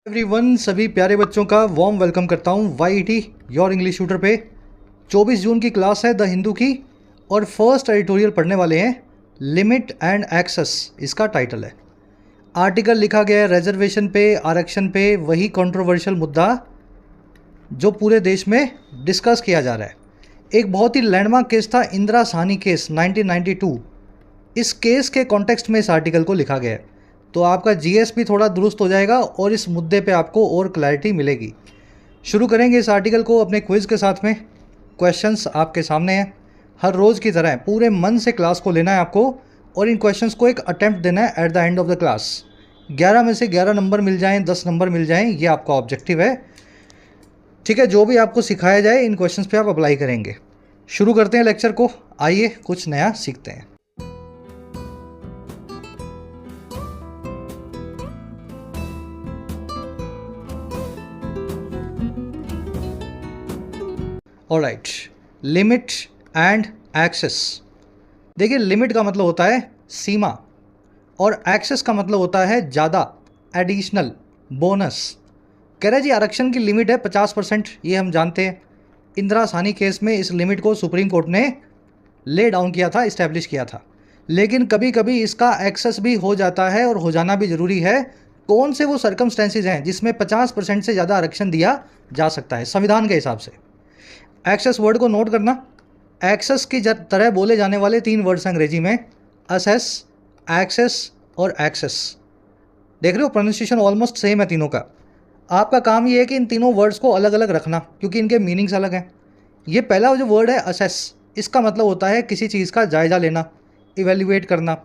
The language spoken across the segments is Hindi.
एवरीवन, सभी प्यारे बच्चों का वार्म वेलकम करता हूँ YET योर इंग्लिश ट्यूटर पे। 24 जून की क्लास है द हिंदू की और फर्स्ट एडिटोरियल पढ़ने वाले हैं लिमिट एंड एक्सेस, इसका टाइटल है। आर्टिकल लिखा गया है रिजर्वेशन पे, आरक्षण पे, वही कंट्रोवर्शियल मुद्दा जो पूरे देश में डिस्कस किया जा रहा है। एक बहुत ही लैंडमार्क केस था इंदिरा साहनी केस 1992। इस केस के कॉन्टेक्स्ट में इस आर्टिकल को लिखा गया है, तो आपका जीएस भी थोड़ा दुरुस्त हो जाएगा और इस मुद्दे पे आपको और क्लैरिटी मिलेगी। शुरू करेंगे इस आर्टिकल को अपने क्विज़ के साथ में। क्वेश्चंस आपके सामने हैं, हर रोज़ की तरह पूरे मन से क्लास को लेना है आपको और इन क्वेश्चंस को एक अटेम्प्ट देना है at the end of the class. 11 में से 11 नंबर मिल जाएँ, 10 नंबर मिल जाएँ, ये आपका ऑब्जेक्टिव है। ठीक है, जो भी आपको सिखाया जाए इन क्वेश्चंस पे आप अप्लाई करेंगे। शुरू करते हैं लेक्चर को, आइए कुछ नया सीखते हैं। Alright, limit and access. देखिए, लिमिट का मतलब होता है सीमा और एक्सेस का मतलब होता है ज़्यादा, एडिशनल, बोनस। कह रहे जी आरक्षण की लिमिट है 50%, ये हम जानते हैं। इंदिरा साहनी केस में इस लिमिट को सुप्रीम कोर्ट ने ले डाउन किया था, इस्टेब्लिश किया था। लेकिन कभी कभी इसका एक्सेस भी हो जाता है और हो जाना भी ज़रूरी है। कौन से वो सर्कमस्टेंसेज हैं जिसमें 50% से ज़्यादा आरक्षण दिया जा सकता है संविधान के हिसाब से। एक्सेस वर्ड को नोट करना। एक्सेस की तरह बोले जाने वाले 3 वर्ड्स अंग्रेजी में, असेस, एक्सेस और एक्सेस। देख रहे हो, प्रोनाउंसिएशन ऑलमोस्ट सेम है तीनों का। आपका काम ये है कि इन तीनों वर्ड्स को अलग अलग रखना क्योंकि इनके मीनिंग्स अलग हैं। ये पहला जो वर्ड है असेस, इसका मतलब होता है किसी चीज़ का जायज़ा लेना, इवेल्युएट करना।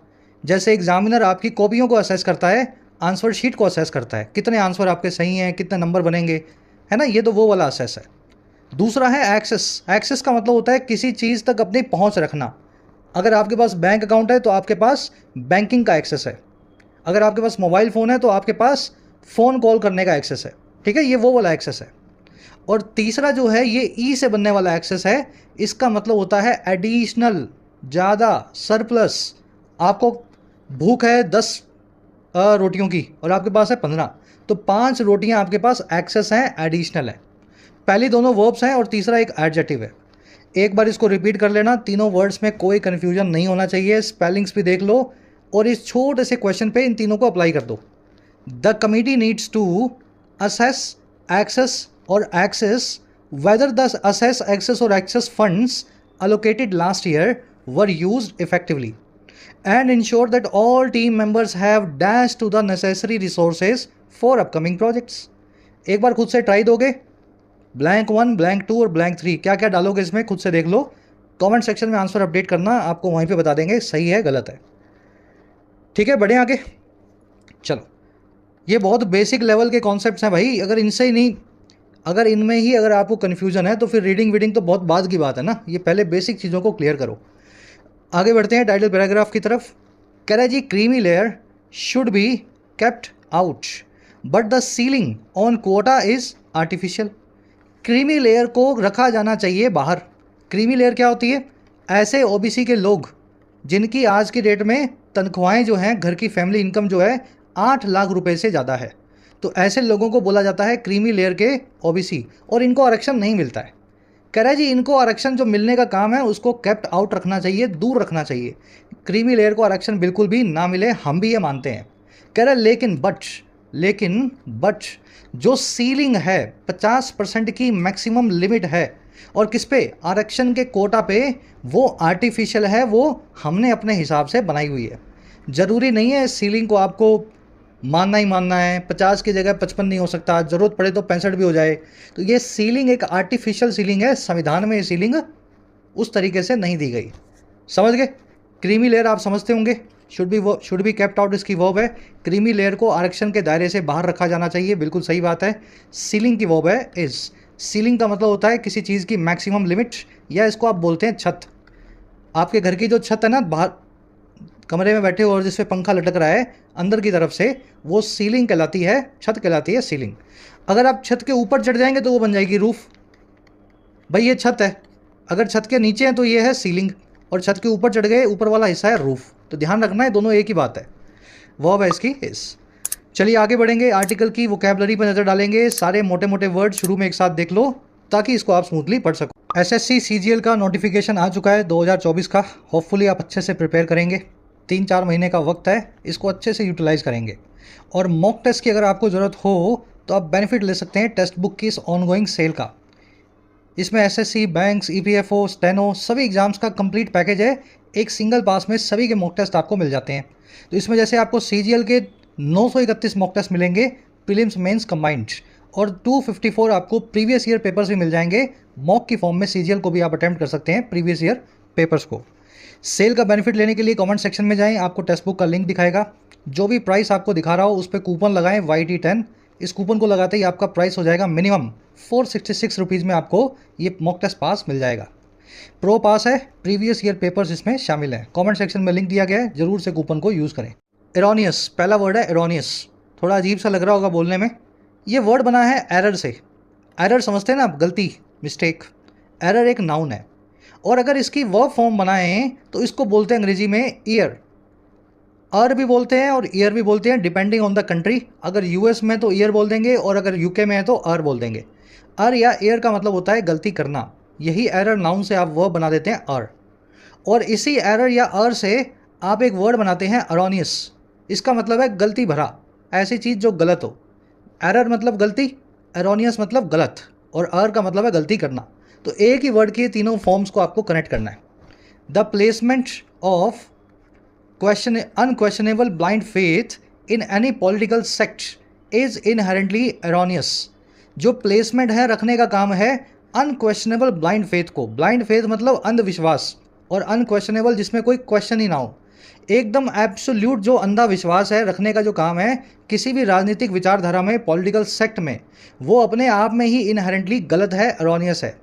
जैसे एग्जामिनर आपकी कॉपियों को असेस करता है, आंसर शीट को असेस करता है, कितने आंसर आपके सही हैं, कितने नंबर बनेंगे, है ना। ये तो वो वाला असेस है। दूसरा है एक्सेस। एक्सेस का मतलब होता है किसी चीज़ तक अपनी पहुंच रखना। अगर आपके पास बैंक अकाउंट है तो आपके पास बैंकिंग का एक्सेस है। अगर आपके पास मोबाइल फ़ोन है तो आपके पास फ़ोन कॉल करने का एक्सेस है। ठीक है, ये वो वाला एक्सेस है। और तीसरा जो है ये ई से बनने वाला एक्सेस है। इसका मतलब होता है एडिशनल, ज़्यादा, सरप्लस। आपको भूख है 10 रोटियों की और आपके पास है 15, तो 5 रोटियां आपके पास एक्सेस हैं, एडिशनल है। पहली दोनों वर्ब्स हैं और तीसरा एक एडजेक्टिव है। एक बार इसको रिपीट कर लेना, तीनों वर्ड्स में कोई कन्फ्यूजन नहीं होना चाहिए। स्पेलिंग्स भी देख लो और इस छोटे से क्वेश्चन पे इन तीनों को अप्लाई कर दो। The committee needs to assess, access और access whether the assess, access और access funds allocated last year were used effectively and ensure that all team members have dashed to the necessary resources for upcoming projects। एक बार खुद से ट्राई दोगे, ब्लैंक 1, ब्लैंक 2 और ब्लैंक 3 क्या क्या डालोगे इसमें खुद से देख लो। कमेंट सेक्शन में आंसर अपडेट करना, आपको वहीं पे बता देंगे सही है गलत है। ठीक है, बढ़े आगे। चलो, ये बहुत बेसिक लेवल के कॉन्सेप्ट्स हैं भाई। अगर इनसे ही नहीं, अगर इनमें ही अगर आपको कन्फ्यूजन है तो फिर रीडिंग वीडिंग तो बहुत बाद की बात है ना। ये पहले बेसिक चीज़ों को क्लियर करो। आगे बढ़ते हैं टाइटल पैराग्राफ की तरफ। कह रहा है जी creamy layer should be kept out but the ceiling on quota is artificial. Creamy layer को रखा जाना चाहिए बाहर। क्रीमी लेयर क्या होती है? ऐसे ओबीसी के लोग जिनकी आज की डेट में तनख्वाहें जो हैं, घर की फैमिली इनकम जो है 8 लाख रुपए से ज़्यादा है, तो ऐसे लोगों को बोला जाता है क्रीमी लेयर के ओबीसी, और इनको आरक्षण नहीं मिलता है। कह रहा है जी इनको आरक्षण जो मिलने का काम है उसको केप्ट आउट रखना चाहिए, दूर रखना चाहिए। क्रीमी लेयर को आरक्षण बिल्कुल भी ना मिले, हम भी ये मानते हैं। कह रहा है लेकिन बट जो सीलिंग है 50% की मैक्सिमम लिमिट है, और किस पे? आरक्षण के कोटा पे, वो आर्टिफिशियल है, वो हमने अपने हिसाब से बनाई हुई है। ज़रूरी नहीं है सीलिंग को आपको मानना ही मानना है, 50 की जगह 55 नहीं हो सकता, ज़रूरत पड़े तो 65 भी हो जाए। तो ये सीलिंग एक आर्टिफिशियल सीलिंग है, संविधान में ये सीलिंग उस तरीके से नहीं दी गई। समझ गए? क्रीमी लेयर आप समझते होंगे, शुड बी केप्ट आउट इसकी वर्ब है। क्रीमी लेयर को आरक्षण के दायरे से बाहर रखा जाना चाहिए, बिल्कुल सही बात है। सीलिंग की वर्ब है इज़। सीलिंग का मतलब होता है किसी चीज़ की मैक्सिमम लिमिट, या इसको आप बोलते हैं छत। आपके घर की जो छत है ना, बाहर कमरे में बैठे हो और जिस पे पंखा लटक रहा है अंदर की तरफ से, वो सीलिंग कहलाती है, छत कहलाती है सीलिंग। अगर आप छत के ऊपर चढ़ जाएंगे तो वो बन जाएगी रूफ। भाई ये छत है, अगर छत के नीचे है तो ये है सीलिंग, और छत के ऊपर चढ़ गए, ऊपर वाला हिस्सा है रूफ। तो ध्यान रखना है, दोनों एक ही बात है। वर्ब है इसकी इज। चलिए आगे बढ़ेंगे, आर्टिकल की वोकैबुलरी पर नज़र डालेंगे। सारे मोटे मोटे वर्ड शुरू में एक साथ देख लो ताकि इसको आप स्मूथली पढ़ सको। एसएससी सीजीएल का नोटिफिकेशन आ चुका है 2024 का। होपफुली आप अच्छे से प्रिपेयर करेंगे। 3-4 महीने का वक्त है, इसको अच्छे से यूटिलाइज़ करेंगे। और मॉक टेस्ट की अगर आपको ज़रूरत हो तो आप बेनिफिट ले सकते हैं टेक्स्ट बुक की इस ऑनगोइंग सेल का। इसमें एसएससी, बैंक्स, ईपीएफओ, स्टेनो सभी एग्जाम्स का कंप्लीट पैकेज है। एक सिंगल पास में सभी के मॉक टेस्ट आपको मिल जाते हैं। तो इसमें जैसे आपको सीजीएल के 931 मॉक टेस्ट मिलेंगे प्रीलिम्स मेंस कंबाइंड, और 254 आपको प्रीवियस ईयर पेपर्स भी मिल जाएंगे मॉक की फॉर्म में। सीजीएल को भी आप अटेम्प्ट कर सकते हैं प्रीवियस ईयर पेपर्स को। सेल का बेनिफिट लेने के लिए कमेंट सेक्शन में जाएं, आपको टेक्स्ट बुक का लिंक दिखाएगा। जो भी प्राइस आपको दिखा रहा हो उस पर कूपन लगाएं YT10। इस कूपन को लगाते ही आपका प्राइस हो जाएगा मिनिमम 466 रुपीज़ में आपको ये मॉक टेस्ट पास मिल जाएगा। प्रो पास है, प्रीवियस ईयर पेपर्स इसमें शामिल हैं। कमेंट सेक्शन में लिंक दिया गया है, जरूर से कूपन को यूज़ करें। एरोनियस पहला वर्ड है। एरोनियस थोड़ा अजीब सा लग रहा होगा बोलने में। ये वर्ड बना है एरर से। एरर समझते हैं ना आप, गलती, मिस्टेक। एरर एक नाउन है, और अगर इसकी वर्ब फॉर्म बनाएं तो इसको बोलते हैं अंग्रेजी में ईयर। अर भी बोलते हैं और ईयर भी बोलते हैं डिपेंडिंग ऑन द कंट्री। अगर यूएस में तो ईयर बोल देंगे, और अगर यूके में है तो अर बोल देंगे। अर या ईयर का मतलब होता है गलती करना। यही एरर नाउन से आप वर्ब बना देते हैं अर, और इसी एरर या अर से आप एक वर्ड बनाते हैं अरोनियस। इसका मतलब है गलती भरा, ऐसी चीज़ जो गलत हो। एरर मतलब गलती, एरोनियस मतलब गलत, और अर का मतलब है गलती करना। तो एक ही वर्ड के तीनों फॉर्म्स को आपको कनेक्ट करना है। The placement of unquestionable blind faith in any political sect is inherently erroneous. जो प्लेसमेंट है, रखने का काम है अनक्वेश्चनेबल ब्लाइंड फेथ को। ब्लाइंड फेथ मतलब अंधविश्वास, और अनक्वेश्चनेबल जिसमें कोई क्वेश्चन ही ना हो। एकदम एब्सोल्यूट जो अंधा विश्वास है, रखने का जो काम है किसी भी राजनीतिक विचारधारा में, पॉलिटिकल सेक्ट में, वो अपने आप में ही इनहेरेंटली गलत है, एरोनियस है।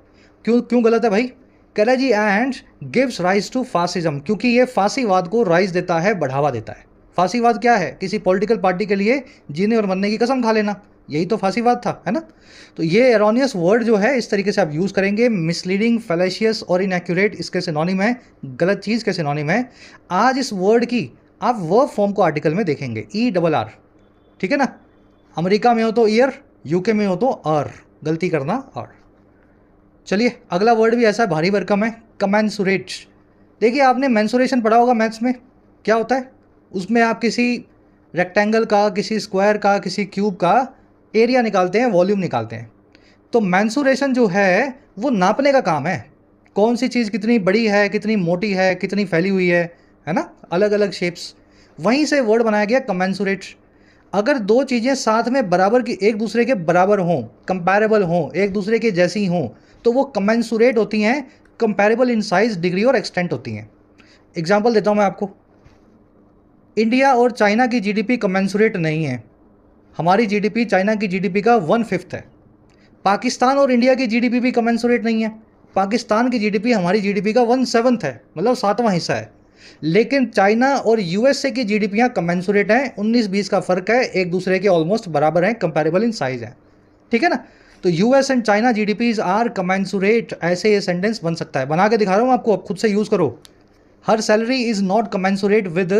क्यों गलत है भाई? कैलेजी and gives rise to fascism, क्योंकि ये फांसीवाद को राइज देता है, बढ़ावा देता है। फांसीवाद क्या है? किसी पॉलिटिकल पार्टी के लिए जीने और मरने की कसम खा लेना, यही तो फांसीवाद था, है ना? तो ये एरोनियस वर्ड जो है इस तरीके से आप यूज़ करेंगे। मिसलीडिंग, फैलेशियस और इनएक्यूरेट इसके सिनोनिम है, गलत चीज़ के सिनोनिम है। आज इस वर्ड की आप वर्ब फॉर्म को आर्टिकल में देखेंगे, ERR, ठीक है ना? अमेरिका में हो तो ईयर, यूके में हो तो अर, गलती करना अर। चलिए अगला वर्ड भी ऐसा भारी भरकम है, कमेंसुरेट। देखिए आपने मेंसुरेशन पढ़ा होगा मैथ्स में, क्या होता है? उसमें आप किसी रेक्टेंगल का, किसी स्क्वायर का, किसी क्यूब का एरिया निकालते हैं, वॉल्यूम निकालते हैं। तो मेंसुरेशन जो है वो नापने का काम है। कौन सी चीज़ कितनी बड़ी है, कितनी मोटी है, कितनी फैली हुई है ना? अलग अलग शेप्स। वहीं से वर्ड बनाया गया कमेंसुरेट। अगर दो चीज़ें साथ में बराबर की, एक दूसरे के बराबर हों, कंपैरेबल हों, एक दूसरे के जैसी हों, तो वो कमेंसुरेट होती हैं। कंपैरेबल इन साइज, डिग्री और एक्सटेंट होती हैं। एग्जाम्पल देता हूँ मैं आपको। इंडिया और चाइना की जीडीपी कमेंसुरेट नहीं है। हमारी जीडीपी चाइना की जीडीपी का 1/5 है। पाकिस्तान और इंडिया की जीडीपी भी कमेंसुरेट नहीं है। पाकिस्तान की जीडीपी हमारी जीडीपी का 1/7 है, मतलब 7वां हिस्सा है। लेकिन चाइना और यूएसए की जीडीपियाँ कमेंसुरेट हैं, 19-20 का फ़र्क है, एक दूसरे के ऑलमोस्ट बराबर हैं, कंपेरेबल इन साइज हैं, ठीक है ना? तो US and China GDPs are commensurate, ऐसे ये सेंटेंस बन सकता है। बना के दिखा रहा हूँ आपको, अब खुद से यूज़ करो। हर salary is not commensurate with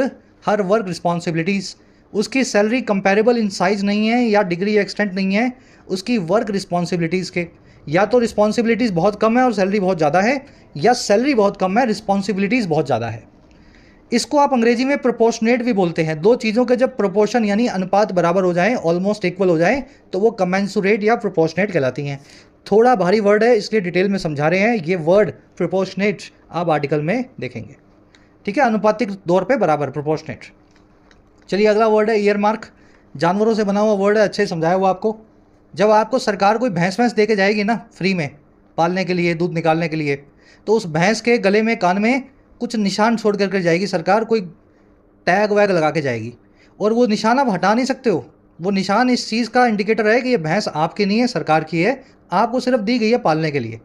her work responsibilities. उसकी सैलरी कंपेरेबल इन साइज नहीं है या डिग्री एक्सटेंट नहीं है उसकी वर्क रिस्पॉन्सिबिलिटीज़ के। या तो रिस्पॉन्सिबिलिटीज़ बहुत कम है और सैलरी बहुत ज़्यादा है, या सैलरी बहुत कम है, रिस्पॉन्सिबिलिटीज़ बहुत ज़्यादा है। इसको आप अंग्रेजी में प्रोपोर्शनेट भी बोलते हैं। दो चीज़ों के जब प्रोपोर्शन यानी अनुपात बराबर हो जाएं, ऑलमोस्ट इक्वल हो जाएं, तो वो कमेंसुरेट या प्रोपोर्शनेट कहलाती हैं। थोड़ा भारी वर्ड है, इसलिए डिटेल में समझा रहे हैं। ये वर्ड प्रोपोर्शनेट आप आर्टिकल में देखेंगे, ठीक है? अनुपातिक तौर पे बराबर, प्रोपोर्शनेट। चलिए अगला वर्ड है ईयर मार्क। जानवरों से बना हुआ वर्ड है, अच्छे समझाया हुआ आपको। जब आपको सरकार कोई भैंस दे के जाएगी ना फ्री में पालने के लिए, दूध निकालने के लिए, तो उस भैंस के गले में, कान में कुछ निशान छोड़ करके जाएगी सरकार, कोई टैग वैग लगा के जाएगी, और वो निशान आप हटा नहीं सकते हो। वो निशान इस चीज़ का इंडिकेटर है कि ये भैंस आपकी नहीं है, सरकार की है, आपको सिर्फ दी गई है पालने के लिए।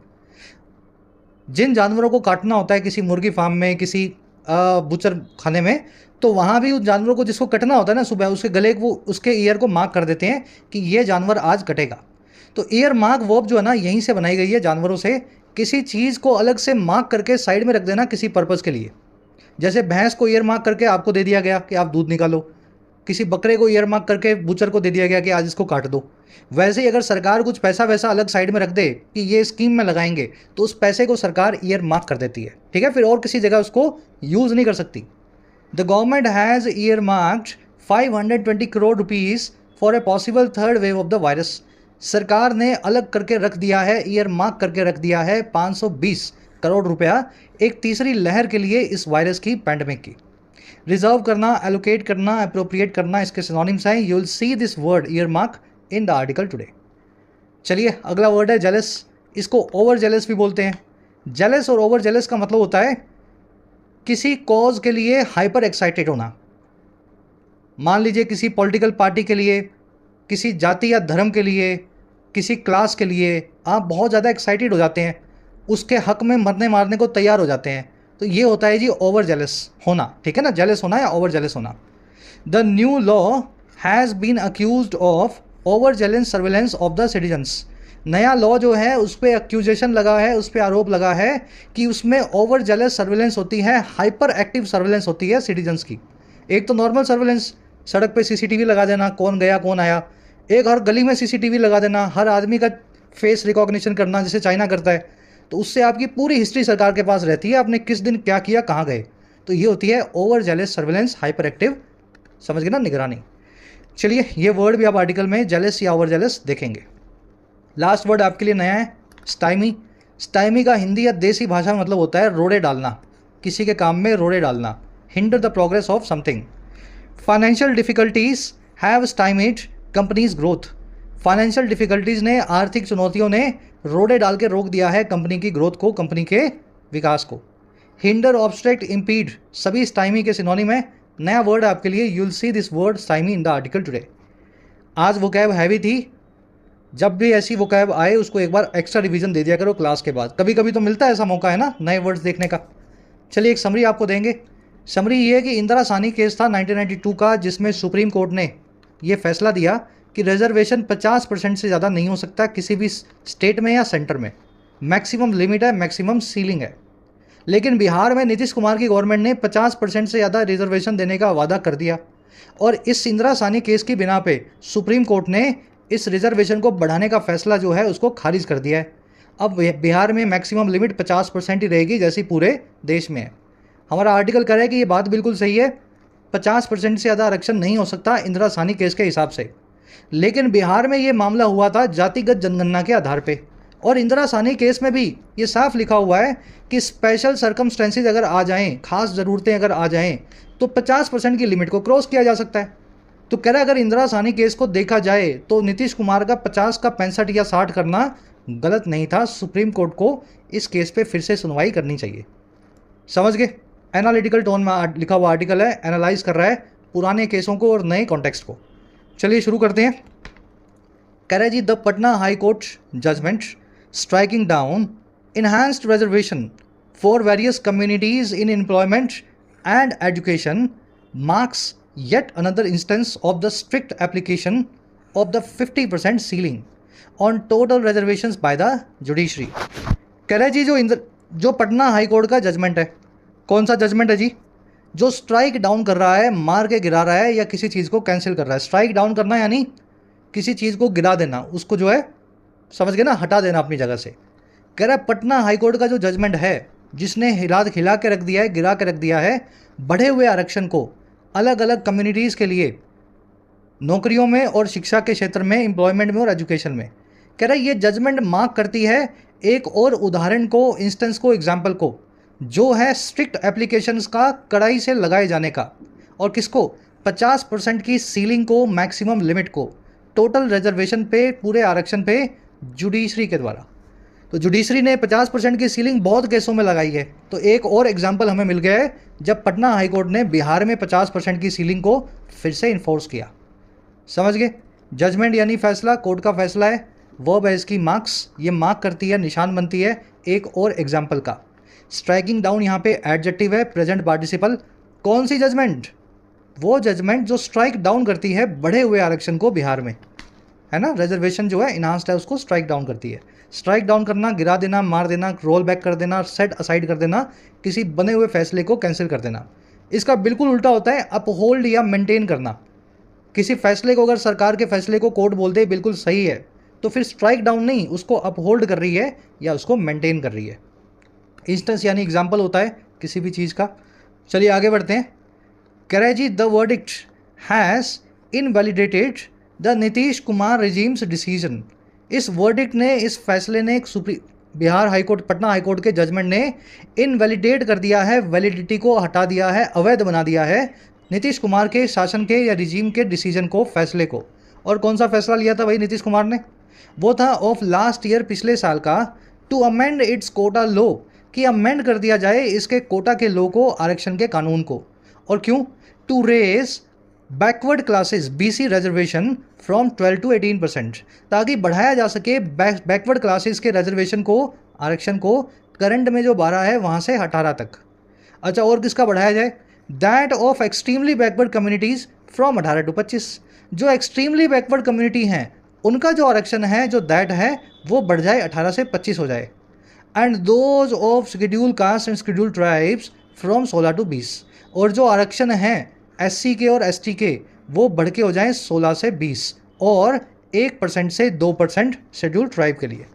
जिन जानवरों को काटना होता है किसी मुर्गी फार्म में, किसी बुचर खाने में, तो वहाँ भी उस जानवरों को जिसको कटना होता है ना सुबह, उसके गले को, उसके ईयर को मार्क कर देते हैं कि ये जानवर आज कटेगा। तो ईयर मार्क वर्ब जो है ना यहीं से बनाई गई है, जानवरों से। किसी चीज़ को अलग से मार्क करके साइड में रख देना किसी पर्पज़ के लिए। जैसे भैंस को ईयर मार्क करके आपको दे दिया गया कि आप दूध निकालो, किसी बकरे को ईयर मार्क करके बूचर को दे दिया गया कि आज इसको काट दो। वैसे ही अगर सरकार कुछ पैसा वैसा अलग साइड में रख दे कि ये स्कीम में लगाएंगे, तो उस पैसे को सरकार ईयर मार्क कर देती है, ठीक है, फिर और किसी जगह उसको यूज़ नहीं कर सकती। The government has year marked 520 crore rupees for a possible third wave of the virus. सरकार ने अलग करके रख दिया है, ईयर मार्क करके रख दिया है 520 करोड़ रुपया एक तीसरी लहर के लिए इस वायरस की पैंडेमिक की। रिजर्व करना, एलोकेट करना, अप्रोप्रिएट करना, इसके सिनोनिम्स हैं। You will see this word year mark in the article today. चलिए अगला वर्ड है जेलस। इसको ओवर जेलस भी बोलते हैं। जेलस और ओवर जेलस का मतलब होता है किसी कॉज के लिए हाइपर एक्साइटेड होना। मान लीजिए किसी पॉलिटिकल पार्टी के लिए, किसी जाति या धर्म के लिए, किसी क्लास के लिए आप बहुत ज़्यादा एक्साइटेड हो जाते हैं, उसके हक में मरने मारने को तैयार हो जाते हैं, तो ये होता है जी ओवर जेलस होना, ठीक है ना, जेलस होना या ओवर जेलस होना। The new law has been accused of over jealous surveillance of the citizens. नया लॉ जो है उस पर एक्यूजेशन लगा है, उस पर आरोप लगा है कि उसमें ओवर जेलस सर्वेलेंस होती है, हाइपर एक्टिव सर्वेलेंस होती है सिटीजन्स की। एक तो नॉर्मल सर्वेलेंस, सड़क पे सीसीटीवी लगा देना, कौन गया कौन आया। एक हर गली में सीसीटीवी लगा देना, हर आदमी का फेस रिकॉग्निशन करना जैसे चाइना करता है, तो उससे आपकी पूरी हिस्ट्री सरकार के पास रहती है, आपने किस दिन क्या किया, कहाँ गए। तो ये होती है over jealous surveillance, hyper active, समझ गए ना, निगरानी। चलिए ये वर्ड भी आप आर्टिकल में जेलस या ओवर जेलस देखेंगे। लास्ट वर्ड आपके लिए नया है, स्टाइमी। स्टाइमी का हिंदी या देसी भाषा में मतलब होता है रोड़े डालना, किसी के काम में रोड़े डालना, hinder the progress of something. Financial difficulties have stymied companies growth. Financial difficulties ने, आर्थिक चुनौतियों ने रोड़े डाल के रोक दिया है कंपनी की ग्रोथ को, कंपनी के विकास को। हिंडर, ऑब्स्ट्रक्ट, इम्पीड सभी स्टाइमी के सिनोनिम है। नया वर्ड आपके लिए, you will see this word stymie in the article today. आज वोकैब हैवी थी, जब भी ऐसी वोकैब आए उसको एक बार एक्स्ट्रा रिवीजन दे दिया करो क्लास के बाद, कभी कभी तो मिलता है ऐसा मौका, है ना, नए वर्ड्स देखने का। चलिए एक समरी आपको देंगे। समरी ये है कि इंदिरा सानी केस था 1992 का, जिसमें सुप्रीम कोर्ट ने ये फैसला दिया कि रिजर्वेशन 50% से ज़्यादा नहीं हो सकता किसी भी स्टेट में या सेंटर में। मैक्सिमम लिमिट है, मैक्सिमम सीलिंग है। लेकिन बिहार में नीतीश कुमार की गवर्नमेंट ने 50% से ज़्यादा रिजर्वेशन देने का वादा कर दिया, और इस इंदिरा सानी केस की बिना पे सुप्रीम कोर्ट ने इस रिजर्वेशन को बढ़ाने का फैसला जो है उसको खारिज कर दिया है। अब बिहार में मैक्सिमम लिमिट 50% ही रहेगी जैसी पूरे देश में है। हमारा आर्टिकल कह रहा है कि ये बात बिल्कुल सही है, 50% से ज़्यादा आरक्षण नहीं हो सकता इंदिरा सानी केस के हिसाब से। लेकिन बिहार में ये मामला हुआ था जातिगत जनगणना के आधार पे, और इंदिरा सानी केस में भी ये साफ लिखा हुआ है कि स्पेशल सर्कमस्टेंसेज अगर आ जाएं, खास ज़रूरतें अगर आ जाएं, तो 50% की लिमिट को क्रॉस किया जा सकता है। तो कह रहा है अगर इंदिरा सानी केस को देखा जाए तो नीतीश कुमार का 50 का 65 या 60 करना गलत नहीं था। सुप्रीम कोर्ट को इस केस पे फिर से सुनवाई करनी चाहिए। समझ गए? एनालिटिकल टोन में लिखा हुआ आर्टिकल है, एनालाइज कर रहा है पुराने केसों को और नए कॉन्टेक्स्ट को। चलिए शुरू करते हैं। कह रहा है जी, the Patna high court judgment striking down enhanced reservation for various communities in employment and education marks yet another instance of the strict application of the 50% ceiling on total reservations by the judiciary। कह रहे जी जो पटना हाई कोर्ट का जजमेंट है, कौन सा जजमेंट है जी? जो स्ट्राइक डाउन कर रहा है, मार के गिरा रहा है या किसी चीज़ को कैंसिल कर रहा है। स्ट्राइक डाउन करना यानी किसी चीज़ को गिरा देना, उसको जो है समझ गए ना, हटा देना अपनी जगह से। कह रहा है पटना हाई कोर्ट का जो जजमेंट है, जिसने हिला के रख दिया है, गिरा के रख दिया है बढ़े हुए आरक्षण को अलग अलग कम्युनिटीज़ के लिए नौकरियों में और शिक्षा के क्षेत्र में, एम्प्लॉयमेंट में और एजुकेशन में। कह रहा है ये जजमेंट मार्क करती है एक और उदाहरण को, इंस्टेंस को, एग्जाम्पल को, जो है स्ट्रिक्ट एप्लीकेशंस का कड़ाई से लगाए जाने का। और किसको? 50% की सीलिंग को, मैक्सिमम लिमिट को, टोटल रिजर्वेशन पे, पूरे आरक्षण पे जुडिशरी के द्वारा। तो जुडिशरी ने 50% की सीलिंग बहुत केसों में लगाई है। तो एक और एग्जाम्पल हमें मिल गया है जब पटना हाई कोर्ट ने बिहार में 50% की सीलिंग को फिर से इन्फोर्स किया। समझ गए? जजमेंट यानी फैसला, कोर्ट का फैसला है। वर्ब है इसकी मार्क्स, ये मार्क करती है, निशान बनती है एक और एग्जाम्पल का। स्ट्राइकिंग डाउन यहाँ पे एडजेक्टिव है, प्रेजेंट पार्टिसिपल। कौन सी जजमेंट? वो जजमेंट जो स्ट्राइक डाउन करती है बढ़े हुए आरक्षण को बिहार में, है ना। रिजर्वेशन जो है इनहांस्ड है, उसको स्ट्राइक डाउन करती है। स्ट्राइक डाउन करना, गिरा देना, मार देना, रोल बैक कर देना, सेट असाइड कर देना, किसी बने हुए फैसले को कैंसिल कर देना। इसका बिल्कुल उल्टा होता है अपहोल्ड या मेंटेन करना। किसी फैसले को, अगर सरकार के फैसले को कोर्ट बोलते हैं बिल्कुल सही है, तो फिर स्ट्राइक डाउन नहीं, उसको अपहोल्ड कर रही है या उसको मेंटेन कर रही है। इंस्टेंस यानी एग्जाम्पल होता है किसी भी चीज़ का। चलिए आगे बढ़ते हैं। कह रहे जी the verdict has invalidated the Nitish Kumar regime's decision. इस वर्डिक्ट ने, इस फैसले ने बिहार हाईकोर्ट, पटना हाईकोर्ट के जजमेंट ने इनवैलिडेट कर दिया है, वैलिडिटी को हटा दिया है, अवैध बना दिया है नीतीश कुमार के शासन के या रिजीम के डिसीजन को, फैसले को। और कौन सा फैसला लिया था भाई नीतीश कुमार ने? वो था ऑफ लास्ट ईयर, पिछले साल का, to amend its quota law, कि अमेंड कर दिया जाए इसके कोटा के लॉ को, आरक्षण के कानून को। और क्यों? To raise backward classes BC reservation from 12 to 18%, ताकि बढ़ाया जा सके बैकवर्ड क्लासेस के रिजर्वेशन को, आरक्षण को, करंट में जो 12 है वहाँ से 18 तक। अच्छा, और किसका बढ़ाया जाए? That of extremely backward communities from 18 to 25। जो एक्सट्रीमली बैकवर्ड कम्युनिटी हैं उनका जो आरक्षण है, जो दैट है, वो बढ़ जाए, 18 से 25 हो जाए। And those of schedule caste and schedule tribes from 16 to 20। और जो आरक्षण हैं एससी के और एसटी के, वो बढ़ के हो जाएं 16 से 20 और 1% से 2% शेड्यूल ट्राइब के लिए।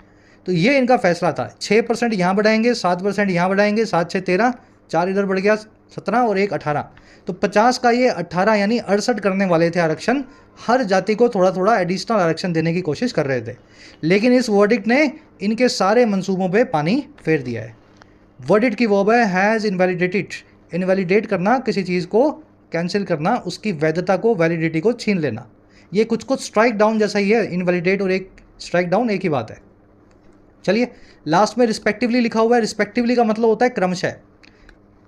तो ये इनका फैसला था। 6% यहाँ बढ़ाएंगे, 7% यहाँ बढ़ाएंगे, 7 से 13, 4 इधर बढ़ गया 17 और 1 18, तो 50 का ये 18 यानी 68 करने वाले थे आरक्षण। हर जाति को थोड़ा थोड़ा एडिशनल आरक्षण देने की कोशिश कर रहे थे, लेकिन इस वर्डिक्ट ने इनके सारे मंसूबों पे पानी फेर दिया है। वर्डिक्ट की वर्ब है हैज़ इनवैलिडेटेड। इनवैलिडेट करना, किसी चीज़ को कैंसिल करना, उसकी वैधता को, वैलिडिटी को छीन लेना। ये कुछ स्ट्राइक डाउन जैसा ही है। इनवैलिडेट और एक स्ट्राइक डाउन एक ही बात है। चलिए, लास्ट में रिस्पेक्टिवली लिखा हुआ है। रिस्पेक्टिवली का मतलब होता है क्रमशः।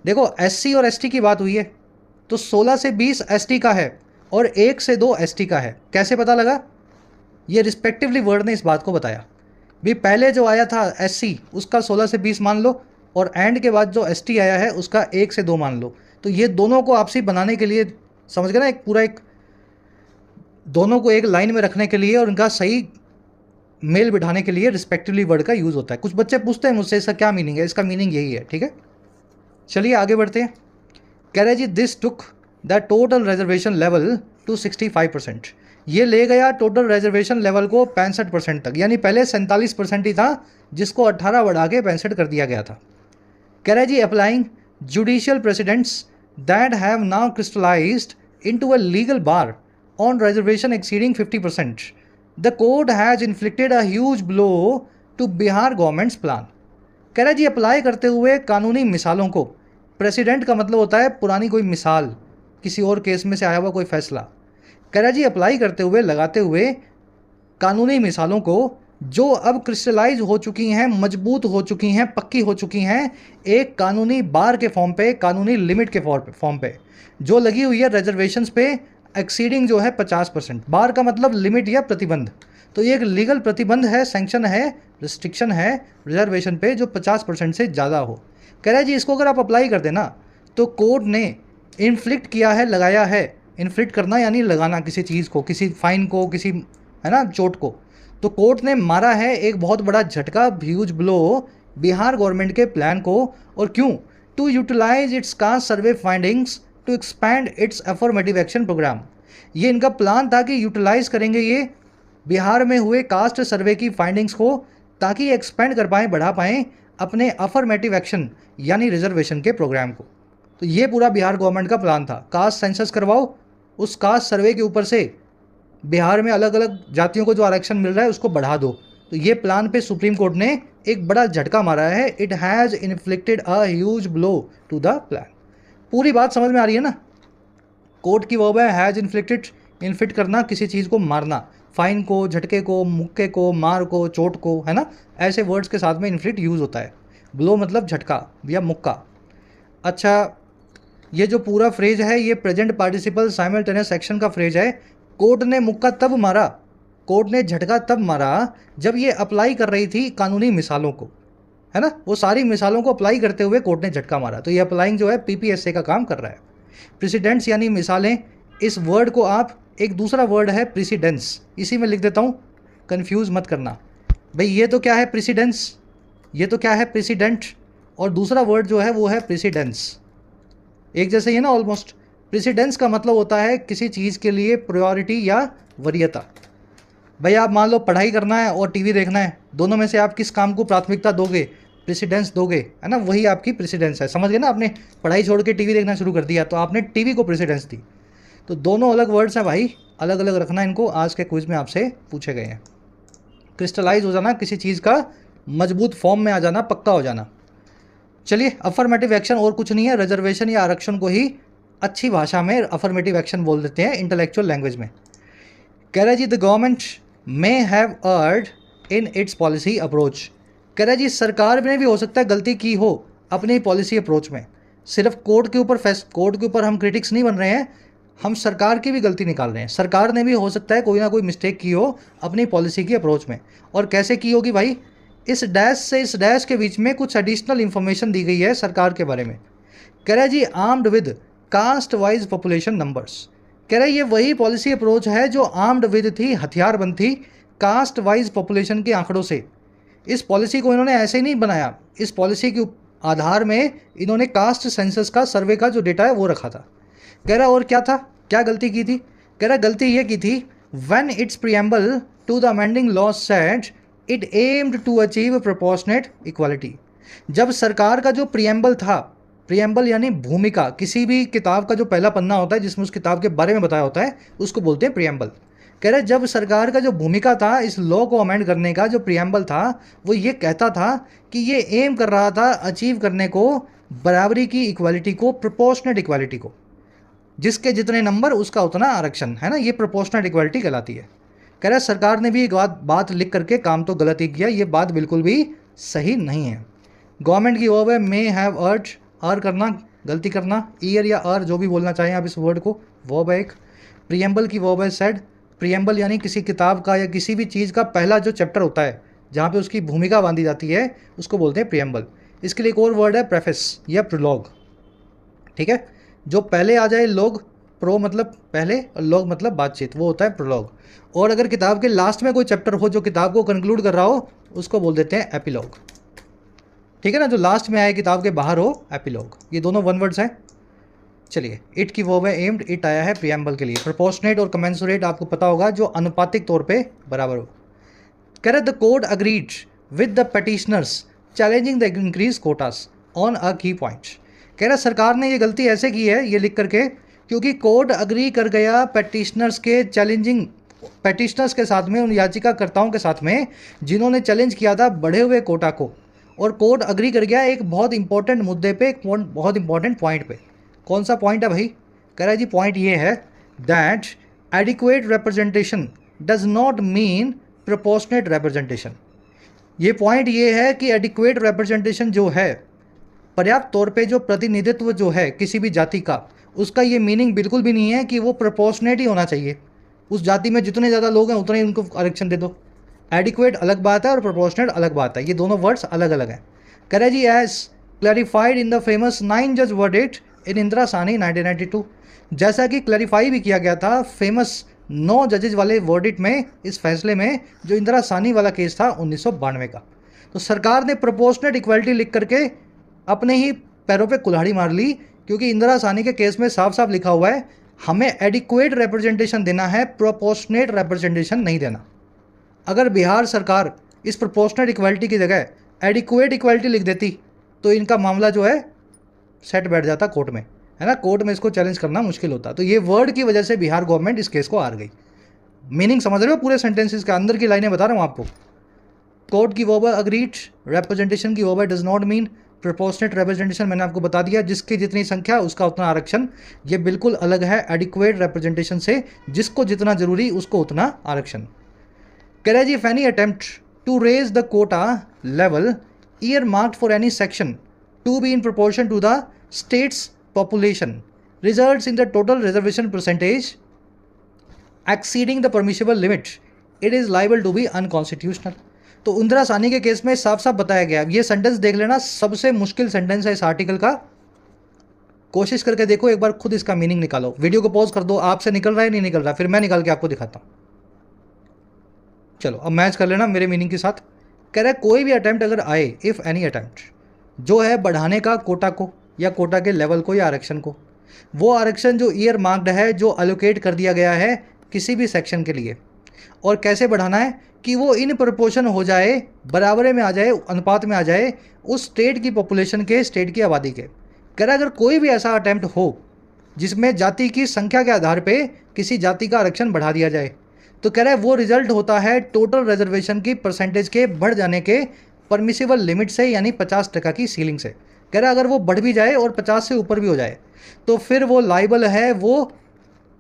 देखो, एससी और एसटी की बात हुई है, तो 16 से 20 एसटी का है और 1 से 2 एसटी का है। कैसे पता लगा? ये रिस्पेक्टिवली वर्ड ने इस बात को बताया। भी पहले जो आया था एससी, उसका 16 से 20 मान लो, और एंड के बाद जो एसटी आया है उसका 1 से 2 मान लो। तो ये दोनों को आपसी बनाने के लिए, समझ गए ना, एक पूरा एक दोनों को एक लाइन में रखने के लिए और उनका सही मेल बिठाने के लिए रिस्पेक्टिवली वर्ड का यूज़ होता है। कुछ बच्चे पूछते हैं मुझसे इसका क्या मीनिंग है, इसका मीनिंग यही है। ठीक है, चलिए आगे बढ़ते हैं। कह रहे जी this took the total reservation level to 65%। ये ले गया टोटल रिजर्वेशन लेवल को 65% तक, यानी पहले 47% ही था, जिसको 18 बढ़ा के 65 कर दिया गया था। कह रहे जी applying judicial precedents that have now crystallized into a legal bar on reservation exceeding 50%, the court has inflicted a huge blow to Bihar government's plan। कह रहा है जी अप्लाई करते हुए कानूनी मिसालों को, प्रेसिडेंट का मतलब होता है पुरानी कोई मिसाल, किसी और केस में से आया हुआ कोई फैसला। कह रहा है जी अप्लाई करते हुए, लगाते हुए कानूनी मिसालों को जो अब क्रिस्टलाइज हो चुकी हैं, मजबूत हो चुकी हैं, पक्की हो चुकी हैं, एक कानूनी बार के फॉर्म पे, कानूनी लिमिट के फॉर्म पे जो लगी हुई है रिजर्वेशंस पे, एक्सीडिंग जो है 50%। बार का मतलब लिमिट या प्रतिबंध, तो ये एक लीगल प्रतिबंध है, सैंक्शन है, रिस्ट्रिक्शन है रिजर्वेशन पे जो 50% से ज़्यादा हो। कह रहा है जी इसको अगर आप अप्लाई कर देना तो कोर्ट ने इन्फ्लिक्ट किया है, लगाया है। इन्फ्लिक्ट करना यानी लगाना किसी चीज़ को, किसी फाइन को, किसी, है ना, चोट को। तो कोर्ट ने मारा है एक बहुत बड़ा झटका, ह्यूज ब्लो बिहार गवर्नमेंट के प्लान को। और क्यों? To utilise its caste survey findings to expand its affirmative action programme. ये इनका प्लान था कि यूटिलाइज करेंगे ये बिहार में हुए कास्ट सर्वे की फाइंडिंग्स को, ताकि एक्सपेंड कर पाएँ, बढ़ा पाएँ अपने अफर्मेटिव एक्शन यानी रिजर्वेशन के प्रोग्राम को। तो ये पूरा बिहार गवर्नमेंट का प्लान था। कास्ट सेंसस करवाओ, उस कास्ट सर्वे के ऊपर से बिहार में अलग अलग जातियों को जो आरक्षण मिल रहा है उसको बढ़ा दो। तो ये प्लान पे सुप्रीम कोर्ट ने एक बड़ा झटका मारा है। It has inflicted a huge blow to the plan. पूरी बात समझ में आ रही है ना? कोर्ट की वर्ब है हैज़ इन्फ्लिक्टेड। इन्फ्लिक्ट करना, किसी चीज़ को मारना, फाइन को, झटके को, मुक्के को, मार को, चोट को, है ना, ऐसे वर्ड्स के साथ में इन्फ्लिक्ट यूज़ होता है। ब्लो मतलब झटका या मुक्का। अच्छा, ये जो पूरा फ्रेज है ये प्रेजेंट पार्टिसिपल साइमल्टेनियस एक्शन का फ्रेज है। कोर्ट ने मुक्का तब मारा, कोर्ट ने झटका तब मारा जब ये अप्लाई कर रही थी कानूनी मिसालों को, है ना, वो सारी मिसालों को अप्लाई करते हुए कोर्ट ने झटका मारा। तो ये अप्लाइंग जो है पीपीएसए का काम कर रहा है। प्रेसिडेंट्स यानी मिसालें, इस वर्ड को आप, एक दूसरा वर्ड है प्रेसिडेंस, इसी में लिख देता हूँ, कन्फ्यूज़ मत करना भाई। ये तो क्या है प्रेसिडेंस, ये तो क्या है प्रेसिडेंट, और दूसरा वर्ड जो है वो है प्रेसिडेंस। एक जैसे ही है ना ऑलमोस्ट। प्रेसिडेंस का मतलब होता है किसी चीज़ के लिए प्रायोरिटी या वरीयता। भाई आप मान लो पढ़ाई करना है और टीवी देखना है, दोनों में से आप किस काम को प्राथमिकता दोगे? प्रेसिडेंस दोगे, है ना, वही आपकी प्रेसिडेंस है। समझ गए ना, आपने पढ़ाई छोड़ के टीवी देखना शुरू कर दिया तो आपने टीवी को प्रेसिडेंस दी। तो दोनों अलग वर्ड्स हैं भाई, अलग अलग रखना इनको, आज के क्विज में आपसे पूछे गए हैं। क्रिस्टलाइज हो जाना, किसी चीज़ का मजबूत फॉर्म में आ जाना, पक्का हो जाना। चलिए, अफर्मेटिव एक्शन और कुछ नहीं है, रिजर्वेशन या आरक्षण को ही अच्छी भाषा में अफर्मेटिव एक्शन बोल देते हैं, इंटेलेक्चुअल लैंग्वेज में। कह रहा जी the government may have erred in its policy approach. कह रहा जी सरकार ने भी हो सकता है गलती की हो अपनी पॉलिसी अप्रोच में। सिर्फ कोर्ट के ऊपर हम क्रिटिक्स नहीं बन रहे हैं, हम सरकार की भी गलती निकाल रहे हैं। सरकार ने भी हो सकता है कोई ना कोई मिस्टेक की हो अपनी पॉलिसी की अप्रोच में। और कैसे की होगी भाई? इस डैश से इस डैश के बीच में कुछ एडिशनल इंफॉर्मेशन दी गई है सरकार के बारे में। कह रहा है जी armed with caste wise population numbers. कह रहा है ये वही पॉलिसी अप्रोच है जो आर्म्ड विद थी, हथियारबंद थी, कास्ट वाइज पॉपुलेशन के आंकड़ों से। इस पॉलिसी को इन्होंने ऐसे ही नहीं बनाया, इस पॉलिसी के आधार में इन्होंने कास्ट सेंसस का सर्वे का जो डेटा है वो रखा था। कह रहा और क्या था, क्या गलती की थी? कह रहा गलती ये की थी when its preamble to the amending law said it aimed to achieve proportionate equality. जब सरकार का जो प्रीएम्बल था, प्रीएम्बल यानी भूमिका, किसी भी किताब का जो पहला पन्ना होता है जिसमें उस किताब के बारे में बताया होता है उसको बोलते हैं प्रीएम्बल। कह रहे जब सरकार का जो भूमिका था इस लॉ को अमेंड करने का, जो प्रीएम्बल था वो ये कहता था कि ये एम कर रहा था अचीव करने को बराबरी की, इक्वालिटी को, प्रोपोर्शनेट इक्वालिटी को। जिसके जितने नंबर उसका उतना आरक्षण, है ना, ये प्रोपोर्शनल इक्वालिटी कहलाती है। कह रहा है सरकार ने भी एक बात लिख करके काम तो गलत ही किया, ये बात बिल्कुल भी सही नहीं है। गवर्नमेंट की वर्ब है मे हैव अर्ज, आर करना, गलती करना, ईयर या आर जो भी बोलना चाहें आप इस वर्ड को, वर्ब है एक। प्रीएम्बल की वर्ब है सेड। प्रीएम्बल यानी किसी किताब का या किसी भी चीज़ का पहला जो चैप्टर होता है जहाँ पे उसकी भूमिका बांधी जाती है उसको बोलते हैं प्रीएम्बल। इसके लिए एक और वर्ड है प्रेफेस या प्रोलॉग। ठीक है, जो पहले आ जाए, लोग, प्रो मतलब पहले और लॉग मतलब बातचीत, वो होता है प्रोलॉग। और अगर किताब के लास्ट में कोई चैप्टर हो जो किताब को कंक्लूड कर रहा हो उसको बोल देते हैं एपिलॉग। ठीक है ना, जो लास्ट में आए किताब के बाहर हो, एपिलॉग। ये दोनों वन वर्ड्स हैं। चलिए, इट की वर्ब है एम्ड, इट आया है प्रीएम्बल के लिए। प्रोपोर्शनेट और कमेंसुरेट आपको पता होगा, जो अनुपातिक तौर पे बराबर हो। कह रहे the court agreed with the petitioners challenging the increase quotas on a की पॉइंट। कह रहा सरकार ने ये गलती ऐसे की है ये लिख करके क्योंकि कोर्ट अग्री कर गया पेटिशनर्स के चैलेंजिंग, पेटिशनर्स के साथ में, उन याचिकाकर्ताओं के साथ में जिन्होंने चैलेंज किया था बढ़े हुए कोटा को। और कोर्ट अग्री कर गया एक बहुत इंपॉर्टेंट मुद्दे पे, एक बहुत इंपॉर्टेंट पॉइंट पे। कौन सा पॉइंट है भाई? कह रहा है जी पॉइंट ये है that adequate representation does not mean proportionate representation. ये पॉइंट ये है कि एडिक्वेट रिप्रेजेंटेशन जो है, पर्याप्त तौर पे जो प्रतिनिधित्व जो है किसी भी जाति का, उसका ये मीनिंग बिल्कुल भी नहीं है कि वो प्रोपोर्शनेट ही होना चाहिए। उस जाति में जितने ज़्यादा लोग हैं उतने ही उनको आरक्षण दे दो। एडिक्वेट अलग बात है और प्रोपोर्शनेट अलग बात है, ये दोनों वर्ड्स अलग अलग हैं। कह रहे जी as clarified in the famous 9 जज वर्डिक्ट इन इंदिरा सानी 1992। जैसा कि क्लैरिफाई भी किया गया था फेमस 9 जजेज वाले वर्डिक्ट में, इस फैसले में, जो इंदिरा सानी वाला केस था 1992 का। तो सरकार ने प्रोपोर्शनेट इक्वालिटी लिख करके अपने ही पैरों पे कुल्हाड़ी मार ली, क्योंकि इंदिरा सानी के केस में साफ साफ लिखा हुआ है हमें एडिक्वेट रिप्रेजेंटेशन देना है, प्रोपोर्शनेट रिप्रेजेंटेशन नहीं देना। अगर बिहार सरकार इस प्रोपोर्शनेट इक्वालिटी की जगह एडिक्वेट इक्वालिटी लिख देती तो इनका मामला जो है सेट बैठ जाता कोर्ट में, है ना, कोर्ट में इसको चैलेंज करना मुश्किल होता। तो ये वर्ड की वजह से बिहार गवर्नमेंट इस केस को हार गई। मीनिंग समझ रहे हो पूरे सेंटेंसेस के अंदर की लाइनें बता रहा हूँ आपको। कोर्ट की वर्ब अग्रीड, रिप्रेजेंटेशन की verb does not mean, proportionate representation मैंने आपको बता दिया, जिसकी जितनी संख्या उसका उतना आरक्षण। ये बिल्कुल अलग है एडिक्वेट रिप्रेजेंटेशन से, जिसको जितना जरूरी उसको उतना आरक्षण। कह रहा है जी if any attempt to raise the quota level earmarked for any section to be in proportion to the state's population results in the total reservation percentage exceeding the permissible limit, it is liable to be unconstitutional. तो इंदिरा सानी के केस में साफ साफ बताया गया। ये सेंटेंस देख लेना, सबसे मुश्किल सेंटेंस है इस आर्टिकल का। कोशिश करके देखो एक बार, खुद इसका मीनिंग निकालो। वीडियो को पॉज कर दो, आपसे निकल रहा है नहीं निकल रहा, फिर मैं निकाल के आपको दिखाता हूँ। चलो अब मैच कर लेना मेरे मीनिंग के साथ। कह रहा है कोई भी अटैम्प्ट अगर आए, इफ़ एनी अटैम्प्ट, जो है बढ़ाने का कोटा को या कोटा के लेवल को या आरक्षण को, वो आरक्षण जो ईयर मार्क्ड है, जो अलोकेट कर दिया गया है किसी भी सेक्शन के लिए। और कैसे बढ़ाना है कि वो इन प्रोपोर्शन हो जाए, बराबरे में आ जाए, अनुपात में आ जाए उस स्टेट की पॉपुलेशन के, स्टेट की आबादी के। कह रहा अगर कोई भी ऐसा अटैम्प्ट हो जिसमें जाति की संख्या के आधार पे किसी जाति का आरक्षण बढ़ा दिया जाए, तो कह रहा है वो रिजल्ट होता है टोटल रिजर्वेशन की परसेंटेज के बढ़ जाने के परमिसिबल लिमिट से, यानी 50% की सीलिंग से। कह रहा है अगर वो बढ़ भी जाए और 50 से ऊपर भी हो जाए तो फिर वो लाइबल है, वो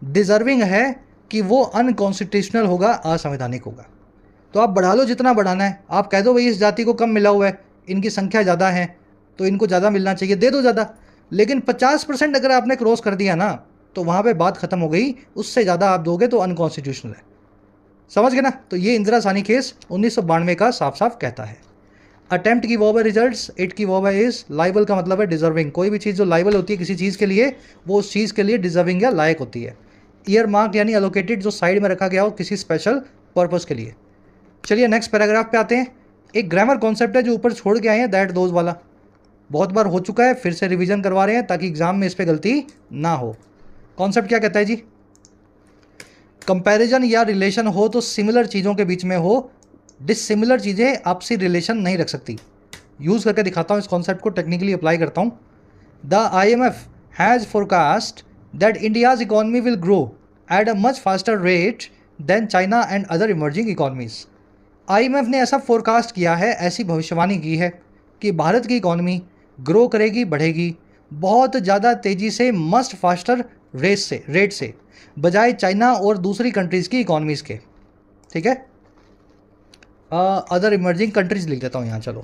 डिजर्विंग है कि वो अनकॉन्स्टिट्यूशनल होगा, असंवैधानिक होगा। तो आप बढ़ा लो जितना बढ़ाना है, आप कह दो भाई इस जाति को कम मिला हुआ है, इनकी संख्या ज़्यादा है तो इनको ज़्यादा मिलना चाहिए, दे दो ज़्यादा। लेकिन 50% अगर आपने क्रॉस कर दिया ना तो वहाँ पे बात खत्म हो गई, उससे ज़्यादा आप दोगे तो अनकॉन्स्टिट्यूशनल है। समझ गए ना? तो ये इंदिरा सानी केस 1992 का साफ साफ कहता है। अटेम्प्ट की वर्ब है रिजल्ट्स, इट की वर्ब है इज, लाइबल का मतलब है डिजर्विंग। कोई भी चीज़ जो लाइबल होती है किसी चीज़ के लिए, वो उस चीज़ के लिए डिजर्विंग या लायक होती है। ईयर मार्क यानी अलोकेटेड, जो साइड में रखा गया हो किसी स्पेशल पर्पस के लिए। चलिए नेक्स्ट पैराग्राफ पे आते हैं। एक ग्रामर कॉन्सेप्ट है जो ऊपर छोड़ के आए हैं, दैट दोज वाला, बहुत बार हो चुका है, फिर से रिवीजन करवा रहे हैं ताकि एग्जाम में इस पर गलती ना हो। कॉन्सेप्ट क्या कहता है जी? कंपैरिजन या रिलेशन हो तो सिमिलर चीज़ों के बीच में हो, डिसिमिलर चीज़ें आपसी रिलेशन नहीं रख सकती। यूज़ करके दिखाता हूँ इस कॉन्सेप्ट को, टेक्निकली अप्लाई करता हूँ। The IMF has forecast that India's economy will grow at a much faster rate than China and other emerging economies. IMF ने ऐसा फोरकास्ट किया है, ऐसी भविष्यवाणी की है कि भारत की इकॉनमी ग्रो करेगी, बढ़ेगी बहुत ज़्यादा तेज़ी से, मस्ट फास्टर रेट से बजाय चाइना और दूसरी कंट्रीज़ की इकॉनमीज़ के। ठीक है, अदर इमर्जिंग कंट्रीज़ लिख देता हूँ यहाँ। चलो,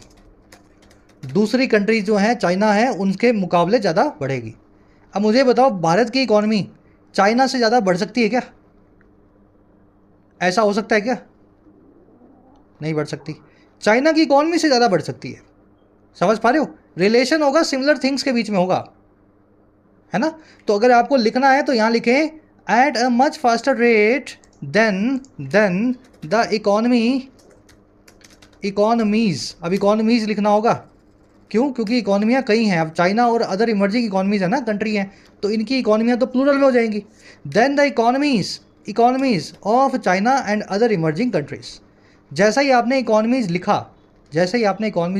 दूसरी कंट्रीज जो हैं, चाइना है, उनके मुकाबले ज़्यादा बढ़ेगी। अब मुझे बताओ, भारत की इकॉनमी चाइना से ज़्यादा बढ़ सकती है क्या? ऐसा हो सकता है क्या? नहीं बढ़ सकती। चाइना की इकॉनमी से ज़्यादा बढ़ सकती है। समझ पा रहे हो? रिलेशन होगा, सिमिलर थिंग्स के बीच में होगा, है ना? तो अगर आपको लिखना है तो यहाँ लिखें at a much faster rate than the economies. अब इकॉनमीज लिखना होगा, क्यों? क्योंकि इकॉनमियाँ कई हैं। अब चाइना और अदर इमर्जिंग इकॉनमीज है ना, कंट्री हैं, तो इनकी इकॉनमियाँ तो प्लूरल में हो जाएंगी। Than the economies of China and other emerging countries. जैसा ही आपने इकॉनमीज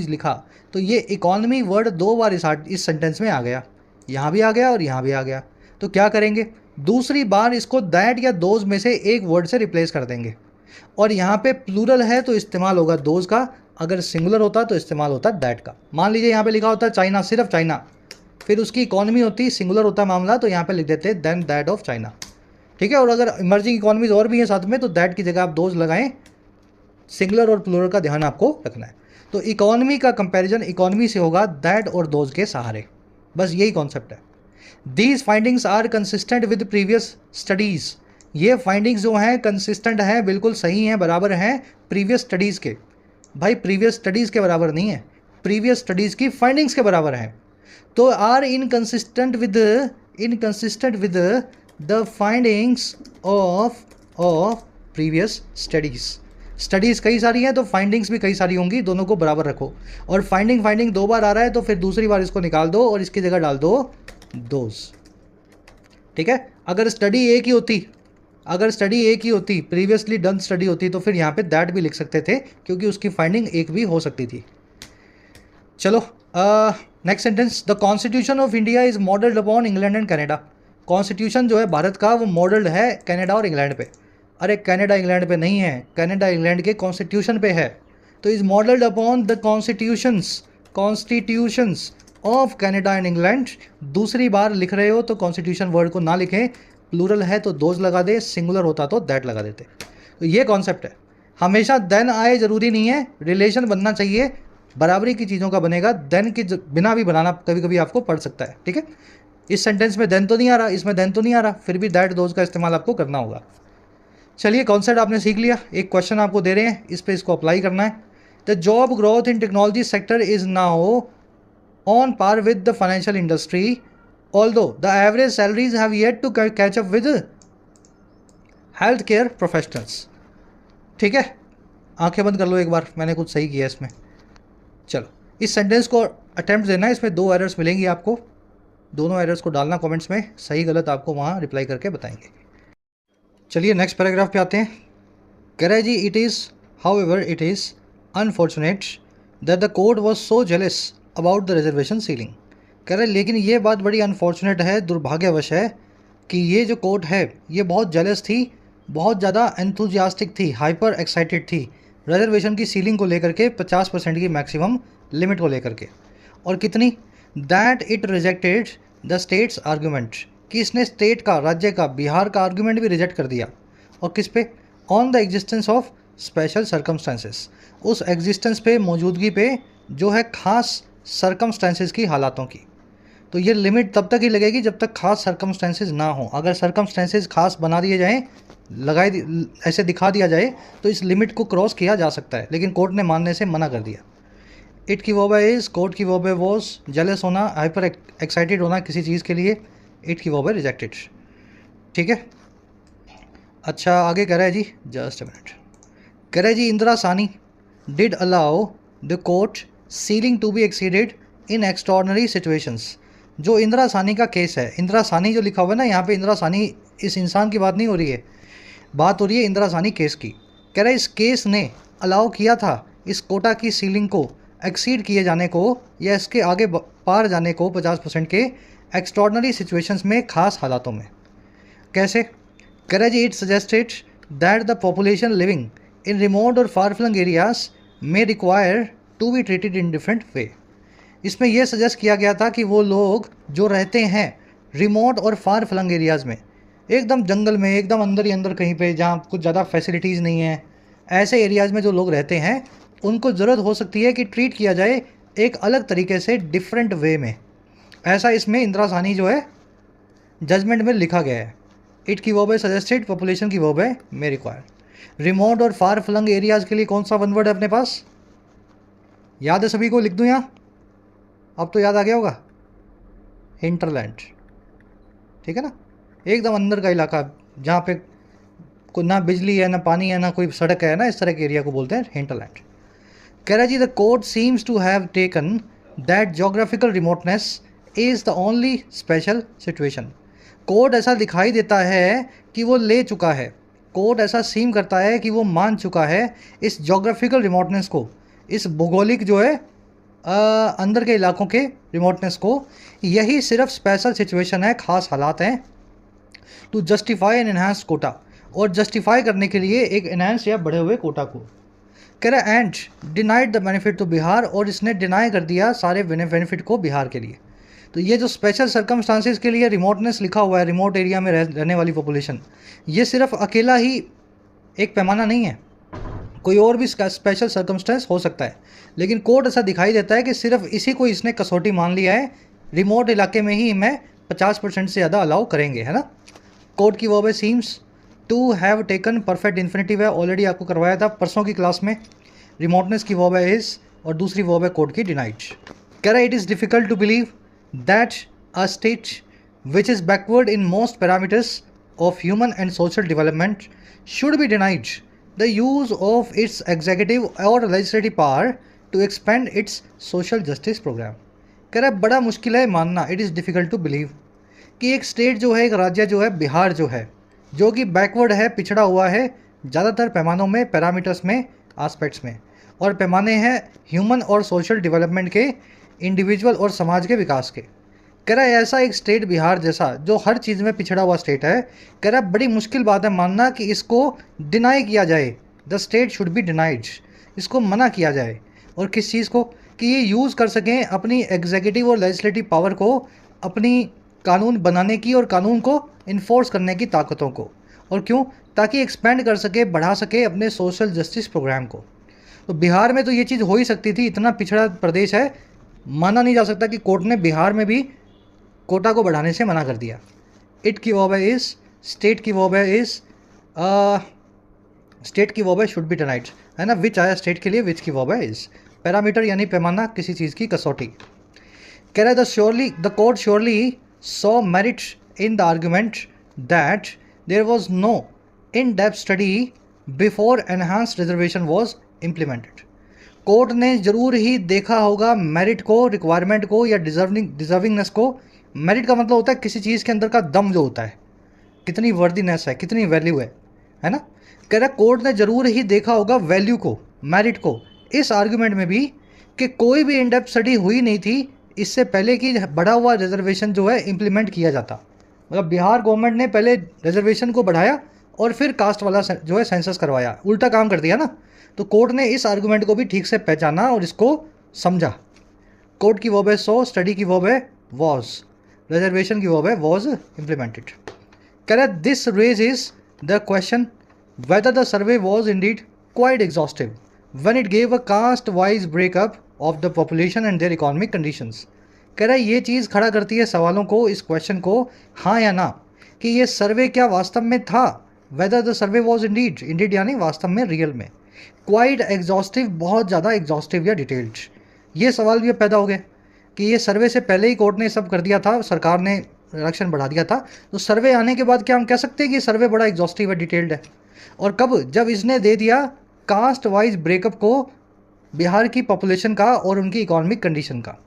लिखा, तो ये इकॉनमी वर्ड 2 बार इस सेंटेंस में आ गया, यहाँ भी आ गया और यहाँ भी आ गया। तो क्या करेंगे? दूसरी बार इसको दैट या दोज में से एक वर्ड से रिप्लेस कर देंगे। और यहाँ पे प्लूरल है तो इस्तेमाल होगा दोज का, अगर सिंगुलर होता तो इस्तेमाल होता दैट का। मान लीजिए यहाँ पे लिखा होता है चाइना, सिर्फ चाइना, फिर उसकी इकॉनमी होती, सिंगुलर होता मामला, तो यहाँ पे लिख देते देन दैट ऑफ चाइना। ठीक है, और अगर इमर्जिंग इकॉनमीज और भी हैं साथ में तो दैट की जगह आप दोज लगाएं। सिंगुलर और प्लूरल का ध्यान आपको रखना है। तो इकॉनमी का कंपैरिजन इकॉनमी से होगा दैट और दोज के सहारे। बस यही कॉन्सेप्ट है। These findings are consistent with previous studies. ये फाइंडिंग्स जो हैं कंसिस्टेंट हैं, बिल्कुल सही हैं, बराबर हैं प्रीवियस स्टडीज़ के। भाई प्रीवियस स्टडीज़ के बराबर नहीं है, प्रीवियस स्टडीज़ की फाइंडिंग्स के बराबर हैं। तो are inconsistent with the findings of previous studies कई सारी हैं तो फाइंडिंग्स भी कई सारी होंगी, दोनों को बराबर रखो। और फाइंडिंग 2 बार आ रहा है तो फिर दूसरी बार इसको निकाल दो और इसकी जगह डाल दो दोज। ठीक है, अगर स्टडी एक ही होती, प्रीवियसली डन स्टडी होती, तो फिर यहाँ पे दैट भी लिख सकते थे क्योंकि उसकी फाइंडिंग एक भी हो सकती थी। चलो next sentence, the constitution of India is modelled upon England and Canada. Constitution जो है भारत का वो मॉडल्ड है कनाडा और इंग्लैंड पे। अरे कनाडा इंग्लैंड पे नहीं है, कनाडा इंग्लैंड के कॉन्स्टिट्यूशन पे है। तो is modelled upon the constitutions of Canada and England. दूसरी बार लिख रहे हो तो कॉन्स्टिट्यूशन वर्ड को ना लिखें, प्लूरल है तो दोज लगा दे, सिंगुलर होता तो दैट लगा देते। तो ये कॉन्सेप्ट है। हमेशा देन आए ज़रूरी नहीं है, रिलेशन बनना चाहिए, बराबरी की चीज़ों का बनेगा, देन के बिना भी बनाना कभी कभी आपको पड़ सकता है। ठीक है, इस सेंटेंस में देन तो नहीं आ रहा, इसमें देन तो नहीं आ रहा, फिर भी दैट दोज का इस्तेमाल आपको करना होगा। चलिए कॉन्सेप्ट आपने सीख लिया, एक क्वेश्चन आपको दे रहे हैं, इस पर इसको अप्लाई करना है। The job growth in technology sector is now on par with the financial industry, although the average salaries have yet to catch up with healthcare professionals। ठीक है, आंखें बंद कर लो एक बार, मैंने कुछ सही किया इसमें। चलो इस सेंटेंस को अटेम्प्ट देना है, इसमें 2 एरर्स मिलेंगी आपको। दोनों एरर्स को डालना कमेंट्स में, सही गलत आपको वहाँ रिप्लाई करके बताएंगे। चलिए नेक्स्ट पैराग्राफ पे आते हैं। कह रहा है जी, it is however it is unfortunate that the court was so jealous about the reservation ceiling. कह रहे लेकिन ये बात बड़ी अनफॉर्चुनेट है, दुर्भाग्यवश है कि ये जो कोर्ट है ये बहुत जेलस थी, बहुत ज़्यादा एंथुजियास्टिक थी, हाइपर एक्साइटेड थी रिजर्वेशन की सीलिंग को लेकर के, 50% की मैक्सिमम लिमिट को लेकर के। और कितनी, that it rejected the states argument, कि इसने स्टेट का, राज्य का, बिहार का आर्गूमेंट भी रिजेक्ट कर दिया। और किस पे, on the existence of special circumstances, उस एग्जिस्टेंस पे, मौजूदगी पे जो है खास सर्कमस्टांसेस की, हालातों की। तो ये लिमिट तब तक ही लगेगी जब तक खास सर्कमस्टेंसेस ना हो। अगर सर्कमस्टेंसेस खास बना दिए जाएँ, ऐसे दिखा दिया जाए तो इस लिमिट को क्रॉस किया जा सकता है, लेकिन कोर्ट ने मानने से मना कर दिया। इट की वर्ब है इज, कोर्ट की वर्ब है वॉज, जेलस होना, हाइपर एक्साइटेड होना किसी चीज़ के लिए, इट की वर्ब है रिजेक्टेड। ठीक है, अच्छा आगे कह रहा है जी, जस्ट अ मिनट। कह रहा है जी, Indira Sawhney did allow the court ceiling to be exceeded in extraordinary situations. जो इंदिरा सानी का केस है, इंदिरा सानी जो लिखा हुआ है ना यहाँ पे, इंदिरा सानी इस इंसान की बात नहीं हो रही है, बात हो रही है इंदिरा सानी केस की। कह रहा है इस केस ने अलाउ किया था इस कोटा की सीलिंग को एक्सीड किए जाने को, या इसके आगे पार जाने को 50% के एक्स्ट्रॉर्डनरी सिचुएशंस में, खास हालातों में। कैसे, कह रहा है जी, it suggested that the population living in remote और फार फ्लंग एरियाज में require to be treated in different way. इसमें यह सजेस्ट किया गया था कि वो लोग जो रहते हैं रिमोट और फार फ्लंग एरियाज़ में, एकदम जंगल में, एकदम अंदर ही अंदर कहीं पे जहाँ कुछ ज़्यादा फैसिलिटीज़ नहीं है, ऐसे एरियाज़ में जो लोग रहते हैं उनको ज़रूरत हो सकती है कि ट्रीट किया जाए एक अलग तरीके से, डिफरेंट वे में। ऐसा इसमें इंदिरा सानी जो है जजमेंट में लिखा गया है। इट की वर्ब है सजेस्टेड, पॉपुलेशन की वर्ब है मे रिक्वायर। रिमोट और फार फ्लंग एरियाज़ के लिए कौन सा वन वर्ड है अपने पास, याद है सभी को, लिख दूँ यहाँ, अब तो याद आ गया होगा, हिंटरलैंड। ठीक है ना, एकदम अंदर का इलाका जहाँ पे कोई ना बिजली है, ना पानी है, ना कोई सड़क है ना, इस तरह के एरिया को बोलते हैं हिंटरलैंड। कह रहा जी, the court seems to have taken that geographical remoteness is the only special situation. Court ऐसा दिखाई देता है कि वो ले चुका है, कोर्ट ऐसा सीम करता है कि वो मान चुका है इस जोग्राफिकल रिमोटनेस को, इस भौगोलिक जो है अंदर के इलाकों के रिमोटनेस को, यही सिर्फ स्पेशल सिचुएशन है, खास हालात हैं, to justify an enhance quota, और जस्टिफाई करने के लिए एक एनहांस या बढ़े हुए कोटा को। कह रहा and denied the benefit to Bihar, और इसने डिनाई कर दिया सारे बेनिफिट को बिहार के लिए। तो ये जो स्पेशल सर्कमस्टांसेस के लिए रिमोटनेस लिखा हुआ है, रिमोट एरिया में रहने वाली पॉपुलेशन, ये सिर्फ अकेला ही एक पैमाना नहीं है, कोई और भी स्पेशल सर्कमस्टेंस हो सकता है, लेकिन कोर्ट ऐसा दिखाई देता है कि सिर्फ इसी को इसने कसौटी मान लिया है, रिमोट इलाके में ही मैं 50% से ज़्यादा अलाउ करेंगे, है ना। कोर्ट की वर्ब है seems to have taken, perfect infinitive है, ऑलरेडी आपको करवाया था परसों की क्लास में। रिमोटनेस की वर्ब है इज, और दूसरी वर्ब है कोर्ट की डिनाइड। कह रहा है it is difficult to believe that a state which is backward in most parameters of human and social development should be denied the use of its executive or legislative power to expand its social justice program। कह रहा है बड़ा मुश्किल है मानना, it is difficult to believe, कि एक स्टेट जो है, एक राज्य जो है, बिहार जो है, जो कि बैकवर्ड है, पिछड़ा हुआ है ज़्यादातर पैमानों में, पैरामीटर्स में, एस्पेक्ट्स में, और पैमाने हैं ह्यूमन और सोशल डेवलपमेंट के, इंडिविजुअल और समाज के विकास के। कह रहा है ऐसा एक स्टेट बिहार जैसा जो हर चीज़ में पिछड़ा हुआ स्टेट है, कह रहा है बड़ी मुश्किल बात है मानना कि इसको डिनाई किया जाए, the state should be denied, इसको मना किया जाए। और किस चीज़ को, कि ये यूज़ कर सकें अपनी एग्जीक्यूटिव और लेजिस्लेटिव पावर को, अपनी कानून बनाने की और कानून को इन्फोर्स करने की ताकतों को। और क्यों, ताकि एक्सपेंड कर सके, बढ़ा सके अपने सोशल जस्टिस प्रोग्राम को। तो बिहार में तो ये चीज़ हो ही सकती थी, इतना पिछड़ा प्रदेश है, माना नहीं जा सकता कि कोर्ट ने बिहार में भी कोटा को बढ़ाने से मना कर दिया। इट की वर्ब है इज, स्टेट की वर्ब है इज, स्टेट की वर्ब है शुड बी डिनाइड, है ना, विच आया स्टेट के लिए, विच की वर्ब है इज। पैरामीटर यानी पैमाना, किसी चीज़ की कसौटी। कह रहा है the court surely saw merit in the argument that there was no in depth study before enhanced reservation was implemented. Court ने ज़रूर ही देखा होगा मेरिट को, रिक्वायरमेंट को, या डिजर्विंगनेस को मेरिट का मतलब होता है किसी चीज़ के अंदर का दम जो होता है, कितनी वर्दीनेस है, कितनी वैल्यू है ना। कह रहा कोर्ट ने ज़रूर ही देखा होगा वैल्यू को, मेरिट को, इस आर्ग्यूमेंट में भी कि कोई भी इन डेप्थ स्टडी हुई नहीं थी इससे पहले कि बढ़ा हुआ रिजर्वेशन जो है इम्प्लीमेंट किया जाता। मतलब बिहार गवर्नमेंट ने पहले रिजर्वेशन को बढ़ाया और फिर कास्ट वाला जो है सेंसस करवाया, उल्टा काम कर दिया ना। तो कोर्ट ने इस आर्गूमेंट को भी ठीक से पहचाना और इसको समझा। कोर्ट की वर्ब है सो, स्टडी की वर्ब है वॉज, रिजर्वेशन की वर्ब है वॉज इम्प्लीमेंटेड। कह रहा this raise is the question whether the survey was indeed quite exhaustive when it gave a caste wise breakup of the population and their economic conditions. कह रहा है ये चीज़ खड़ा करती है सवालों को, इस क्वेश्चन को, हाँ या ना, कि ये सर्वे क्या वास्तव में था, weather the survey was Indeed यानी वास्तव में, रियल में, क्वाइट एग्जॉस्टिव, बहुत ज़्यादा एग्जॉस्टिव या डिटेल्ड। ये सवाल भी अब पैदा हो गया कि ये सर्वे से पहले ही कोर्ट ने सब कर दिया था, सरकार ने आरक्षण बढ़ा दिया था, तो सर्वे आने के बाद क्या हम कह सकते हैं कि सर्वे बड़ा एग्जॉस्टिव है, डिटेल्ड है? और कब? जब इसने दे दिया कास्ट वाइज ब्रेकअप को बिहार की पॉपुलेशन का और उनकी इकोनॉमिक कंडीशन का।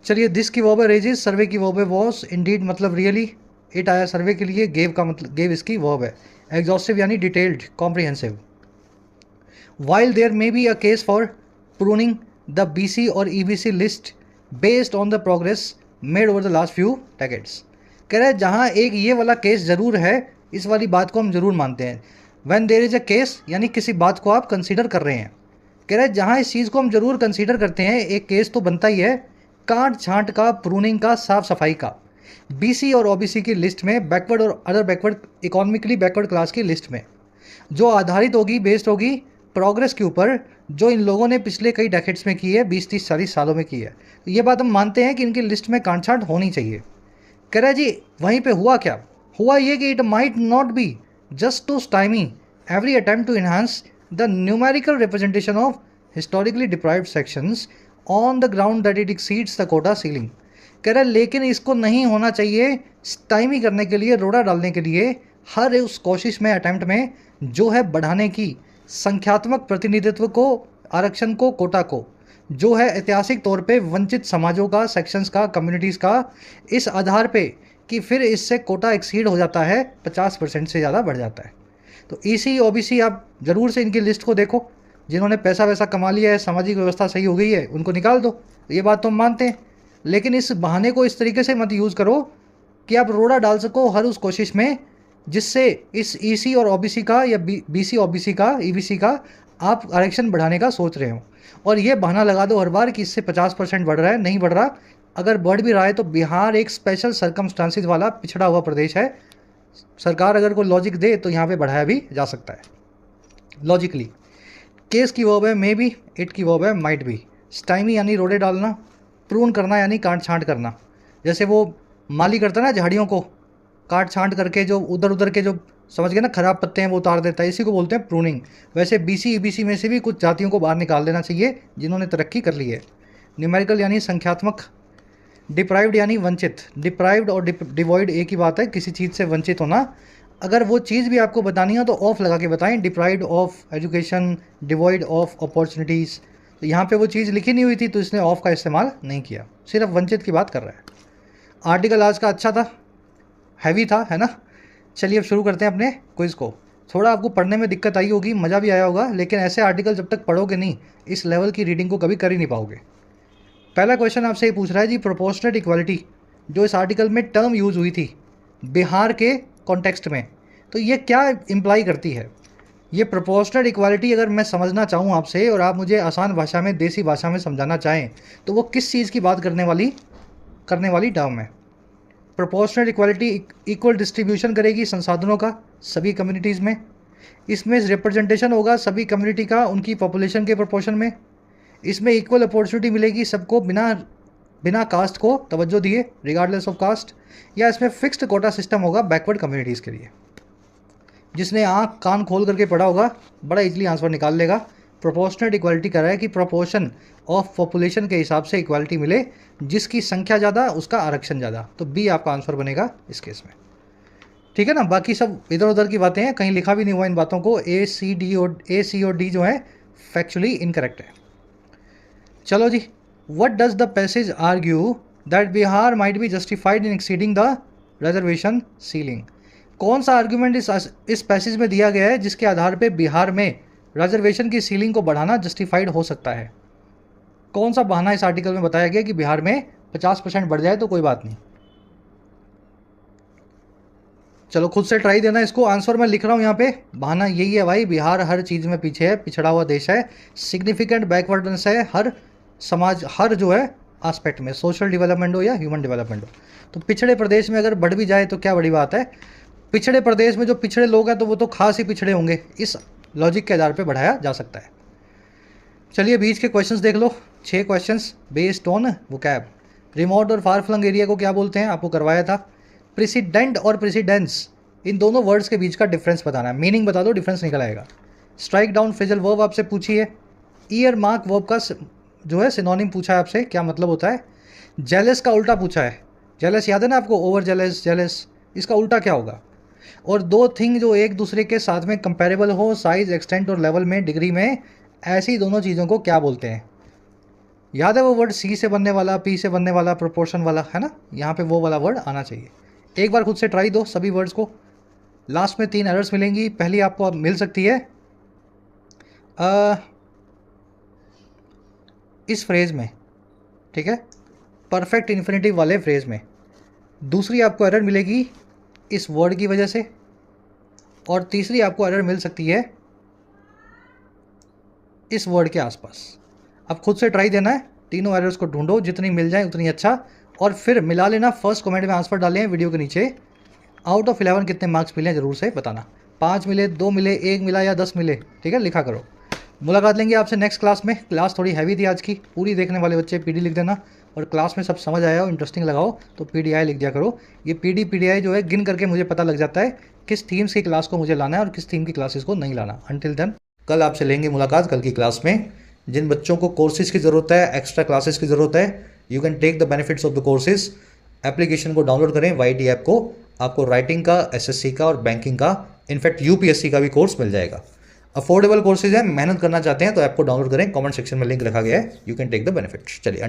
चलिए, दिस की वर्ब है रेजिस, सर्वे की वर्ब है वॉज, इंडीड मतलब रियली, इट आया सर्वे के लिए, गेव का मतलब, गेव इसकी वर्ब है, एग्जॉस्टिव यानी detailed, comprehensive. While there may be a case for pruning the BC और EBC list based on the progress made over the last few decades. कह रहे हैं जहाँ एक ये वाला केस ज़रूर है, इस वाली बात को हम ज़रूर मानते हैं। When there is a case यानी किसी बात को आप कंसीडर कर रहे हैं। कह रहे हैं जहाँ इस चीज़ को हम ज़रूर कंसीडर करते हैं, एक केस तो बनता ही है काट छांट का, प्रूनिंग का, साफ सफाई का, बीसी और ओबीसी की लिस्ट में, बैकवर्ड और other backward, economically backward class की लिस्ट में, जो आधारित होगी, बेस्ड होगी प्रोग्रेस के ऊपर जो इन लोगों ने पिछले कई डेकेड्स में की है, 20-30-40 सालों में की है। तो ये बात हम मानते हैं कि इनकी लिस्ट में काट छांट होनी चाहिए। कह रहा है जी वहीं पे हुआ क्या? हुआ ये कि it might not be just to stymie every attempt to enhance the numerical representation of historically deprived sections on the ground that it exceeds the quota ceiling. कह रहा है लेकिन इसको नहीं होना चाहिए स्टाइमी करने के लिए, रोड़ा डालने के लिए, हर उस कोशिश में, अटेम्प्ट में जो है बढ़ाने की संख्यात्मक प्रतिनिधित्व को, आरक्षण को, कोटा को, जो है ऐतिहासिक तौर पे वंचित समाजों का, सेक्शंस का, कम्युनिटीज़ का, इस आधार पे कि फिर इससे कोटा एक्सीड हो जाता है, 50% से ज़्यादा बढ़ जाता है। तो ईसी ओबीसी आप ज़रूर से इनकी लिस्ट को देखो, जिन्होंने पैसा वैसा कमा लिया है, सामाजिक व्यवस्था सही हो गई है, उनको निकाल दो। ये बात तो हम मानते हैं, लेकिन इस बहाने को इस तरीके से मत यूज़ करो कि आप रोड़ा डाल सको हर उस कोशिश में जिससे इस ईसी और ओबीसी का या बीसी ओबीसी का, ईबीसी का आप आरक्षण बढ़ाने का सोच रहे हो, और ये बहाना लगा दो हर बार कि इससे 50% बढ़ रहा है। नहीं बढ़ रहा। अगर बढ़ भी रहा है तो बिहार एक स्पेशल सर्कमस्टांसिस वाला पिछड़ा हुआ प्रदेश है। सरकार अगर कोई लॉजिक दे तो यहाँ पे बढ़ाया भी जा सकता है लॉजिकली। केस की वर्ब है मे बी, इट की वर्ब है माइट बी। स्टाइमी यानी रोड़े डालना, प्रून करना यानी काट छांट करना। जैसे वो माली करता है ना झाड़ियों को, काट छांट करके जो उधर उधर के जो समझ गए ना खराब पत्ते हैं वो उतार देता है, इसी को बोलते हैं प्रूनिंग। वैसे बीसी ईबीसी में से भी कुछ जातियों को बाहर निकाल देना चाहिए जिन्होंने तरक्की कर ली है। न्यूमेरिकल यानी संख्यात्मक, डिप्राइव्ड यानी वंचित। डिप्राइव्ड और डिवॉइड एक ही बात है, किसी चीज़ से वंचित होना। अगर वो चीज़ भी आपको बतानी हो तो ऑफ लगा के बताएं, deprived of education, devoid of opportunities. तो यहाँ पे वो चीज़ लिखी नहीं हुई थी तो इसने ऑफ का इस्तेमाल नहीं किया, सिर्फ वंचित की बात कर रहा है। आर्टिकल आज का अच्छा था, हैवी था, है ना। चलिए अब शुरू करते हैं अपने क्विज़ को। थोड़ा आपको पढ़ने में दिक्कत आई होगी, मज़ा भी आया होगा, लेकिन ऐसे आर्टिकल जब तक पढ़ोगे नहीं, इस लेवल की रीडिंग को कभी कर ही नहीं पाओगे। पहला क्वेश्चन आपसे ये पूछ रहा है जी, प्रोपोर्शनेट इक्वालिटी जो इस आर्टिकल में टर्म यूज़ हुई थी बिहार के कॉन्टेक्स्ट में, तो ये क्या इम्प्लाई करती है? ये प्रोपोर्शनेट इक्वालिटी अगर मैं समझना चाहूँ आपसे और आप मुझे आसान भाषा में, देसी भाषा में समझाना चाहें, तो वो किस चीज़ की बात करने वाली टर्म है? प्रोपोर्शनल इक्वालिटी इक्वल डिस्ट्रीब्यूशन करेगी संसाधनों का सभी कम्युनिटीज़ में। इसमें रिप्रेजेंटेशन होगा सभी कम्युनिटी का उनकी पॉपुलेशन के प्रोपोर्शन में। इसमें इक्वल अपॉर्चुनिटी मिलेगी सबको बिना कास्ट को तवज्जो दिए, रिगार्डलेस ऑफ कास्ट। या इसमें फिक्स्ड कोटा सिस्टम होगा बैकवर्ड कम्युनिटीज़ के लिए। जिसने आँख कान खोल करके पढ़ा होगा बड़ा इजली आंसर निकाल लेगा। प्रोपोर्शनल इक्वालिटी कर रहा है कि प्रोपोर्शन ऑफ पॉपुलेशन के हिसाब से इक्वालिटी मिले, जिसकी संख्या ज़्यादा उसका आरक्षण ज़्यादा। तो बी आपका आंसर बनेगा इस केस में, ठीक है ना। बाकी सब इधर उधर की बातें हैं, कहीं लिखा भी नहीं हुआ इन बातों को। ए सी और डी जो है फैक्चुअली इनकरेक्ट है। चलो जी, what does the passage argue that Bihar might be justified in exceeding the reservation ceiling. कौन सा आर्ग्यूमेंट इस पैसेज में दिया गया है जिसके आधार पे बिहार में रिजर्वेशन की सीलिंग को बढ़ाना जस्टिफाइड हो सकता है? कौन सा बहाना इस आर्टिकल में बताया गया कि बिहार में 50% बढ़ जाए तो कोई बात नहीं? चलो खुद से ट्राई देना इसको। आंसर मैं लिख रहा हूँ यहाँ पे। बहाना यही है भाई, बिहार हर चीज़ में पीछे है, पिछड़ा हुआ देश है, सिग्निफिकेंट बैकवर्डनेस है हर समाज, हर जो है एस्पेक्ट में, सोशल डेवलपमेंट हो या ह्यूमन डेवलपमेंट हो। तो पिछड़े प्रदेश में अगर बढ़ भी जाए तो क्या बड़ी बात है। पिछड़े प्रदेश में जो पिछड़े लोग हैं तो वो तो खास ही पिछड़े होंगे, इस लॉजिक के आधार पर बढ़ाया जा सकता है। चलिए बीच के क्वेश्चंस देख लो। 6 questions based on vocab. Remote और फार फ्लंग एरिया को क्या बोलते हैं, आपको करवाया था। प्रेसिडेंट और प्रेसिडेंस, इन दोनों वर्ड्स के बीच का डिफरेंस बताना है। मीनिंग बता दो, डिफरेंस निकल आएगा। स्ट्राइक डाउन फ्रेजल वर्ब आपसे पूछी है। ईयर मार्क वर्ब का जो है सिनोनिम पूछा है आपसे, क्या मतलब होता है। जेलस का उल्टा पूछा है। जेलस याद है ना आपको, ओवर जेलस, जेलस, इसका उल्टा क्या होगा। और 2 थिंग जो एक दूसरे के साथ में कंपेरेबल हो, साइज, एक्सटेंट और लेवल में, डिग्री में, ऐसी दोनों चीज़ों को क्या बोलते हैं। याद है वो वर्ड सी से बनने वाला, पी से बनने वाला, प्रोपोर्शन वाला, है ना। यहाँ पे वो वाला वर्ड आना चाहिए। एक बार खुद से ट्राई दो सभी वर्ड्स को। लास्ट में 3 एरर्स मिलेंगी। पहली आपको मिल सकती है इस फ्रेज में, ठीक है, परफेक्ट इन्फिनिटिव वाले फ्रेज में। दूसरी आपको एरर मिलेगी इस वर्ड की वजह से, और तीसरी आपको एरर मिल सकती है इस वर्ड के आसपास। अब खुद से ट्राई देना है, तीनों एरर्स को ढूंढो, जितनी मिल जाए उतनी अच्छा, और फिर मिला लेना। फर्स्ट कमेंट में आंसर डालें वीडियो के नीचे। आउट ऑफ 11 कितने मार्क्स मिले ज़रूर से बताना। 5 मिले, 2 मिले, 1 मिला या 10 मिले, ठीक है, लिखा करो। मुलाकात लेंगे आपसे नेक्स्ट क्लास में। क्लास थोड़ी हैवी थी आज की, पूरी देखने वाले बच्चे पीडी लिख देना, और क्लास में सब समझ आया हो, इंटरेस्टिंग लगाओ तो पीडीआई लिख दिया करो। ये पीडीआई जो है गिन करके मुझे पता लग जाता है किस थीम्स की क्लास को मुझे लाना है और किस थीम की क्लासेस को नहीं लाना। अंटिल देन, कल आपसे लेंगे मुलाकात कल की क्लास में। जिन बच्चों को कोर्सेज की ज़रूरत है, एक्स्ट्रा क्लासेस की ज़रूरत है, you can take the benefits of the courses. Application को डाउनलोड करें, YT ऐप को। आपको राइटिंग का, SSC का और बैंकिंग का, इनफैक्ट UPSC का भी कोर्स मिल जाएगा। अफोर्डेबल कोर्सेज है, मेहनत करना चाहते हैं तो ऐप को डाउनलोड करें। कमेंट सेक्शन में लिंक रखा गया है, you can take the benefits. चलिए।